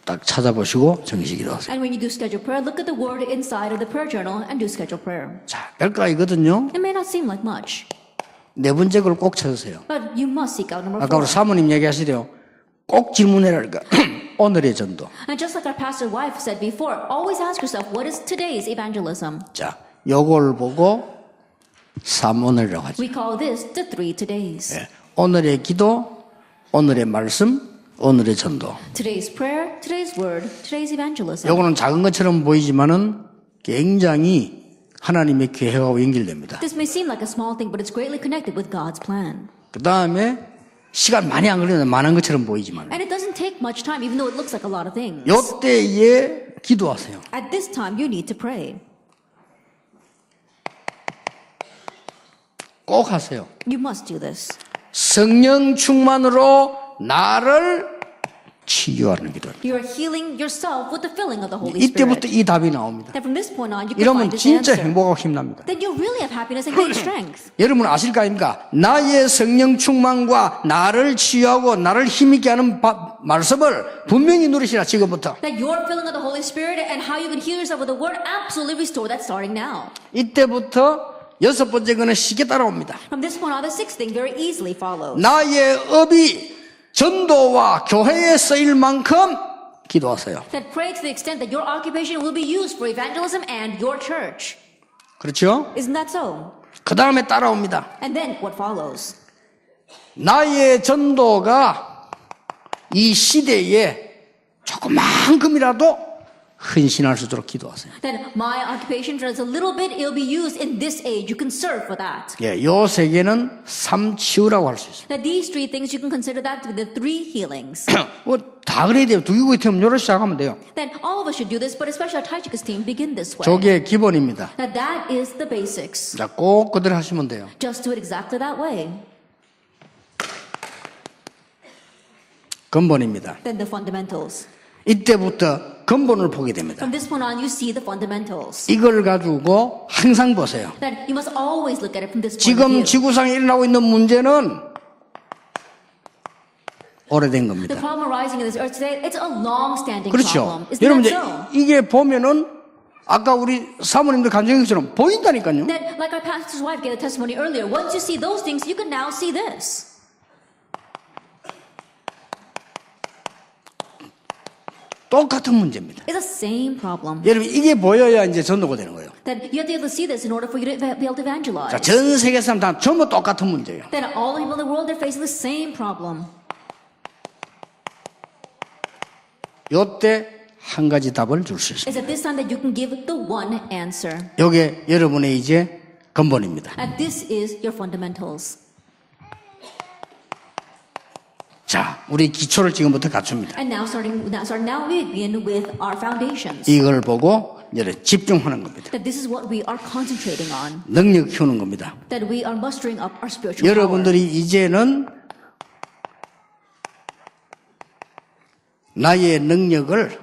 [SPEAKER 1] 딱 찾아보시고 정시기도 하세요.
[SPEAKER 2] And when you do schedule prayer, look at the word inside of the prayer journal and do schedule prayer.
[SPEAKER 1] 자, 별거 아니거든요.
[SPEAKER 2] It may not seem like much,
[SPEAKER 1] 네 번째 걸 꼭 찾으세요.
[SPEAKER 2] but you must seek out number
[SPEAKER 1] 아까 우리
[SPEAKER 2] 4.
[SPEAKER 1] 사모님 얘기하시대요. 꼭 질문해라니까. 오늘의 전도.
[SPEAKER 2] And just like our pastor wife said before, always ask yourself, what is today's evangelism?
[SPEAKER 1] 자, 요걸 보고 3오늘이라고 하죠.
[SPEAKER 2] We call this the 3 todays.
[SPEAKER 1] 예, 오늘의 기도, 오늘의 말씀, 오늘의 전도.
[SPEAKER 2] Today's prayer, today's word, today's evangelism.
[SPEAKER 1] 요거는 작은 것처럼 보이지만은 굉장히 하나님의 계획하고 연결됩니다.
[SPEAKER 2] This may seem like a small thing, but it's greatly connected with God's plan.
[SPEAKER 1] 그 다음에 시간 많이 안 걸리는 많은 것처럼 보이지만
[SPEAKER 2] And it doesn't take much time, even though it looks like a lot of things.
[SPEAKER 1] 요때에 기도하세요.
[SPEAKER 2] At this time, you need to pray.
[SPEAKER 1] 꼭 하세요.
[SPEAKER 2] You must do this.
[SPEAKER 1] 성령 충만으로 나를 치유하는 기도.
[SPEAKER 2] You are healing yourself with the filling of the Holy Spirit.
[SPEAKER 1] 이때부터 이 답이 나옵니다.
[SPEAKER 2] Then from this point on, you can
[SPEAKER 1] 이러면
[SPEAKER 2] find this
[SPEAKER 1] 진짜
[SPEAKER 2] answer.
[SPEAKER 1] 행복하고 힘납니다.
[SPEAKER 2] Then you really have happiness and great strength.
[SPEAKER 1] 여러분 아실 거 아닙니까? 나의 성령 충만과 나를 치유하고 나를 힘있게 하는 말씀을 분명히 누리시라 지금부터.
[SPEAKER 2] That your filling of the Holy Spirit and how you can heal yourself with the Word, absolutely restore that starting now.
[SPEAKER 1] 이때부터 여섯 번째 거는 쉽게 따라옵니다.
[SPEAKER 2] From this point on, the sixth thing very easily follows.
[SPEAKER 1] 나의 업이 전도와 교회에 쓰일 만큼 기도하세요.
[SPEAKER 2] That pray to the extent that your occupation will be used for evangelism and your church.
[SPEAKER 1] 그렇죠?
[SPEAKER 2] Isn't that so?
[SPEAKER 1] 그 다음에 따라옵니다.
[SPEAKER 2] And then what follows?
[SPEAKER 1] 나의 전도가 이 시대에 조그만큼이라도 헌신할 수 있도록 기도하세요.
[SPEAKER 2] That my occupation, just a little bit, it will be used in this age. You can serve for that.
[SPEAKER 1] 예, 요 세 개는 삼치유라고 할 수 있습니다.
[SPEAKER 2] That these 3 things, you can consider that to be the 3 healings.
[SPEAKER 1] 다 그래야 돼요. 두기고 있으면 요로 시작하면 돼요.
[SPEAKER 2] Then all of us should do this, but especially our Tychicus team, begin this way.
[SPEAKER 1] 저게 기본입니다.
[SPEAKER 2] That is the basics.
[SPEAKER 1] 자, 꼭 그대로 하시면 돼요.
[SPEAKER 2] Just do it exactly that way.
[SPEAKER 1] 근본입니다.
[SPEAKER 2] Then the fundamentals.
[SPEAKER 1] 이때부터 근본을 보게 됩니다.
[SPEAKER 2] From this point on, you see the fundamentals.
[SPEAKER 1] 이걸 가지고 항상 보세요.
[SPEAKER 2] That you must always look at it from this point of
[SPEAKER 1] 지금
[SPEAKER 2] view.
[SPEAKER 1] 지구상에 일어나고 있는 문제는 오래된
[SPEAKER 2] The
[SPEAKER 1] 겁니다.
[SPEAKER 2] problem arising in this earth today, it's a long-standing
[SPEAKER 1] 그렇죠.
[SPEAKER 2] problem. Isn't
[SPEAKER 1] 여러분
[SPEAKER 2] that
[SPEAKER 1] 이제
[SPEAKER 2] so?
[SPEAKER 1] 이게 보면은 아까 우리 사모님들 감정처럼 보인다니까요.
[SPEAKER 2] That, like our pastor's wife gave a testimony earlier, once you see those things, you can now see this.
[SPEAKER 1] 똑같은 문제입니다.
[SPEAKER 2] It's the same problem.
[SPEAKER 1] 여러분 이게 보여야 이제 전도가 되는 거예요.
[SPEAKER 2] That you have to be able to see this in order for you to be able to evangelize.
[SPEAKER 1] 자, 전 세계 사람 다 전부 똑같은 문제예요.
[SPEAKER 2] That all the people in the world, they're facing the same problem.
[SPEAKER 1] 요때 한 가지 답을 줄 수 있습니다.
[SPEAKER 2] It's at this time that you can give the one answer.
[SPEAKER 1] 요게 여러분의 이제 근본입니다.
[SPEAKER 2] And this is your fundamentals.
[SPEAKER 1] 자, 우리 기초를 지금부터 갖춥니다.
[SPEAKER 2] And now we begin with our foundations.
[SPEAKER 1] 이걸 보고 이제 집중하는 겁니다.
[SPEAKER 2] That this is what we are concentrating on.
[SPEAKER 1] 능력 키우는 겁니다.
[SPEAKER 2] That we are mustering up our spiritual power.
[SPEAKER 1] 여러분들이 이제는 나의 능력을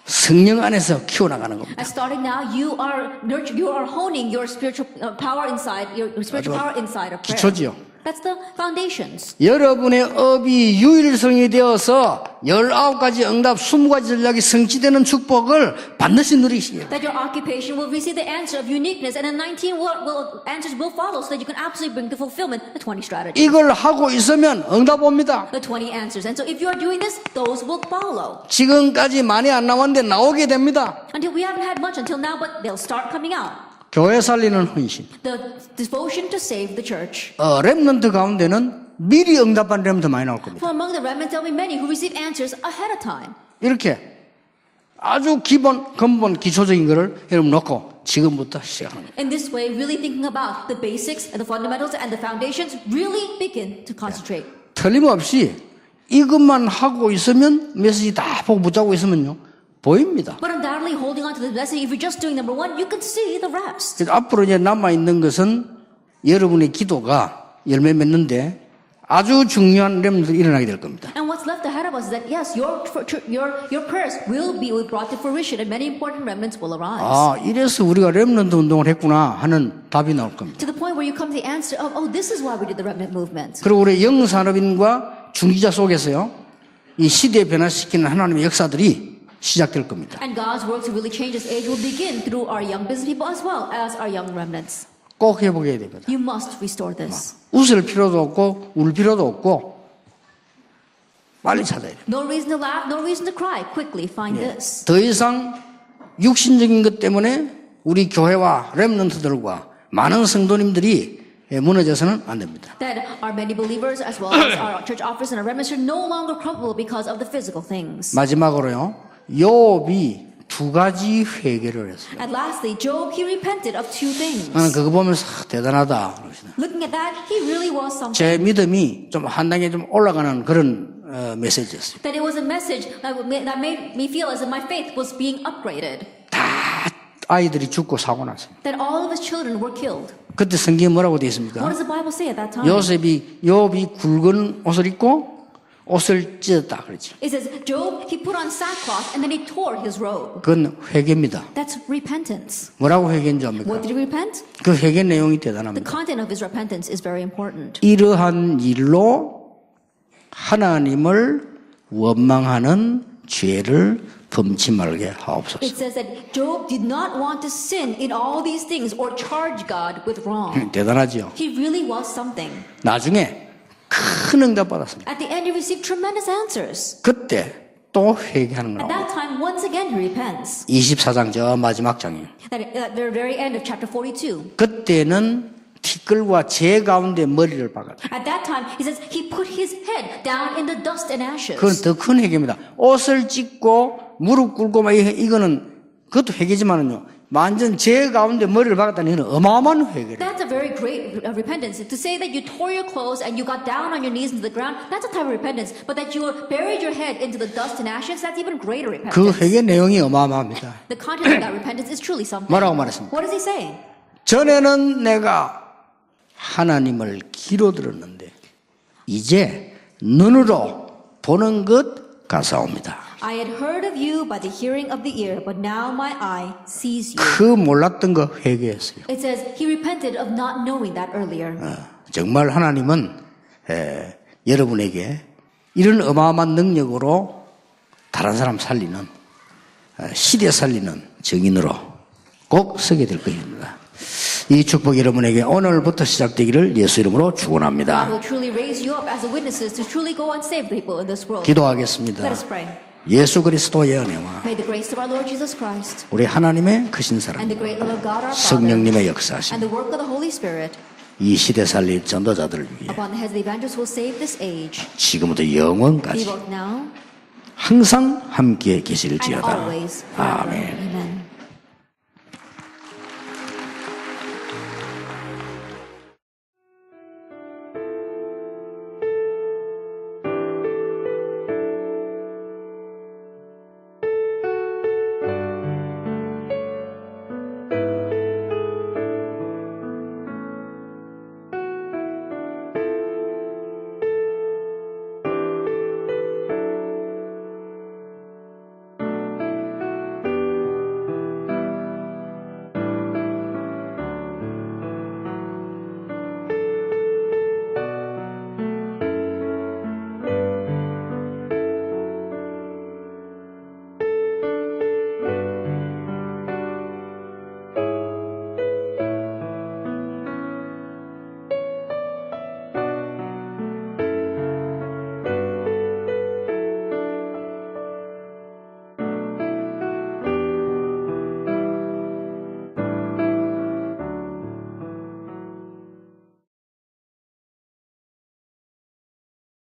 [SPEAKER 1] 성령 안에서 키워나가는 겁니다.
[SPEAKER 2] And starting now, you are honing your spiritual power inside, your spiritual power inside of prayer.
[SPEAKER 1] 기초지요.
[SPEAKER 2] That's the foundations.
[SPEAKER 1] 여러분의 업이 유일성이 되어서 19가지 응답 20가지 전략이 성취되는 축복을 반드시 누리시길.
[SPEAKER 2] That your occupation will receive the answer of uniqueness, and then 19 answers will follow, so that you can absolutely bring to fulfillment the 20 strategies.
[SPEAKER 1] 이걸 하고 있으면 응답 옵니다.
[SPEAKER 2] The 20 answers. And so if you are doing this, those will follow.
[SPEAKER 1] 지금까지 많이 안 나왔는데 나오게 됩니다.
[SPEAKER 2] Until we haven't had much until now, but they'll start coming out.
[SPEAKER 1] 교회 살리는 헌신.
[SPEAKER 2] The devotion to save the church.
[SPEAKER 1] 렘넌트 가운데는 미리 응답한 렘넌트 많이 나올 겁니다.
[SPEAKER 2] For among the remnants, there will be many who receive answers ahead of time.
[SPEAKER 1] 이렇게 아주 근본, 기초적인 거를 여러분 놓고 지금부터 시작합니다.
[SPEAKER 2] In this way, really thinking about the basics and the fundamentals and the foundations, really begin to concentrate.
[SPEAKER 1] 틀림없이 이것만 하고 있으면 메시지 다 보고 붙잡고 있으면요. 보입니다.
[SPEAKER 2] But undoubtedly holding on to the message, if you're just doing number one, you can see the rest.
[SPEAKER 1] 그래서 앞으로 이제 남아있는 것은 여러분의 기도가 열매 맺는데 아주 중요한 렘들이 일어나게 될 겁니다.
[SPEAKER 2] And what's left ahead of us is that, yes, your prayers will be brought to fruition and many important remnants will arise.
[SPEAKER 1] 아, 이래서 우리가 렘넌트 운동을 했구나 하는 답이 나올 겁니다.
[SPEAKER 2] To the point where you come to the answer of, oh, this is why we did the remnant movement.
[SPEAKER 1] 그리고 우리 영산업인과 중지자 속에서요, 이 시대에 변화시키는 하나님의 역사들이 시작될 겁니다.
[SPEAKER 2] And God's work to really change this age will begin through our young business people as well as our young remnants.
[SPEAKER 1] 꼭 회복해야 됩니다.
[SPEAKER 2] You must restore this.
[SPEAKER 1] 웃을 필요도 없고 울 필요도 없고 빨리 찾아야 돼요.
[SPEAKER 2] No reason to laugh, no reason to cry. Quickly find this.
[SPEAKER 1] 더 이상 육신적인 것 때문에 우리 교회와 렘넌트들과 많은 성도님들이 무너져서는 안 됩니다.
[SPEAKER 2] That our many believers as well as our church officers and our remnants should no longer crumble because of the physical things.
[SPEAKER 1] 마지막으로요, 욥이 2가지 회개를 했어요.
[SPEAKER 2] And lastly, Job, he repented of two things.
[SPEAKER 1] 나는 그거 보면서 대단하다 그러시네.
[SPEAKER 2] Looking at that, he really was something.
[SPEAKER 1] 제 믿음이 좀 한 단계 좀 올라가는 그런 메시지였어요.
[SPEAKER 2] That it was a message that made me feel as if my faith was being upgraded.
[SPEAKER 1] 다 아이들이 죽고 사고 났어요.
[SPEAKER 2] That all of his children were killed.
[SPEAKER 1] 그때 성경에 뭐라고 되어 있습니까?
[SPEAKER 2] What does the Bible say at that time?
[SPEAKER 1] 욥이 굵은 옷을 입고 옷을 찢었다 그러죠.
[SPEAKER 2] It says, Job, he put on sackcloth and then he tore his robe.
[SPEAKER 1] 그건 회개입니다.
[SPEAKER 2] That's repentance.
[SPEAKER 1] 뭐라고 회개인 줄 압니까?
[SPEAKER 2] What did he repent?
[SPEAKER 1] 그 회개 내용이
[SPEAKER 2] The
[SPEAKER 1] 대단합니다.
[SPEAKER 2] content of his repentance is very important.
[SPEAKER 1] 이러한 일로 하나님을 원망하는 죄를 범치 말게 하옵소서.
[SPEAKER 2] It says that Job did not want to sin in all these things or charge God with wrong.
[SPEAKER 1] 대단하죠.
[SPEAKER 2] He really was something.
[SPEAKER 1] 나중에 큰 응답 받았습니다.
[SPEAKER 2] At the end, he received tremendous answers.
[SPEAKER 1] 그때 또 회개하는
[SPEAKER 2] At
[SPEAKER 1] 거라고.
[SPEAKER 2] that time, once again, he repents.
[SPEAKER 1] 24장 저 마지막 장이에요.
[SPEAKER 2] At the very end of chapter 42.
[SPEAKER 1] 그때는 티끌과 재 가운데 머리를 박았다.
[SPEAKER 2] At that time, he says he put his head down in the dust and ashes.
[SPEAKER 1] 그건 더 큰 회개입니다. 옷을 찢고 무릎 꿇고 막 이거는 그것도 회개지만은요. 완전 재 가운데 머리를 박았다는 이건 어마어마한 회개래요.
[SPEAKER 2] That's a very great repentance. To say that you tore your clothes and you got down on your knees into the ground, that's a type of repentance. But that you buried your head into the dust and ashes, that's even greater repentance.
[SPEAKER 1] 그 회개 내용이 어마어마합니다.
[SPEAKER 2] The content of that repentance is truly something.
[SPEAKER 1] 뭐라고 말했습니까?
[SPEAKER 2] What is he saying?
[SPEAKER 1] 전에는 내가 하나님을 귀로 들었는데 이제 눈으로 보는 것 같사옵니다.
[SPEAKER 2] I had heard of you by the hearing of the ear, but now my eye sees you.
[SPEAKER 1] 그 몰랐던 거 회개했어요.
[SPEAKER 2] It says he repented of not knowing that earlier.
[SPEAKER 1] 정말 하나님은 여러분에게 이런 어마어마한 능력으로 다른 사람 살리는 시대 살리는 증인으로 꼭 서게 될 것입니다. 이 축복 여러분에게 오늘부터 시작되기를 예수 이름으로 축원합니다.
[SPEAKER 2] God will truly raise you up as the witnesses to truly go and save the people in this world.
[SPEAKER 1] 기도하겠습니다.
[SPEAKER 2] Let us pray.
[SPEAKER 1] 예수 그리스도의 은혜와
[SPEAKER 2] May the grace of our Lord Jesus Christ
[SPEAKER 1] 우리 하나님의 크신 사랑,
[SPEAKER 2] and the great love of God our Father
[SPEAKER 1] 성령님의 역사하심,
[SPEAKER 2] and the work of the Holy Spirit
[SPEAKER 1] 이 시대 살릴 전도자들을 위해
[SPEAKER 2] upon the heads of the evangelists who will save this age,
[SPEAKER 1] 지금부터
[SPEAKER 2] be
[SPEAKER 1] 영원까지
[SPEAKER 2] both now
[SPEAKER 1] 항상 함께
[SPEAKER 2] and
[SPEAKER 1] 계실지어다.
[SPEAKER 2] always. Forever.
[SPEAKER 1] 아멘.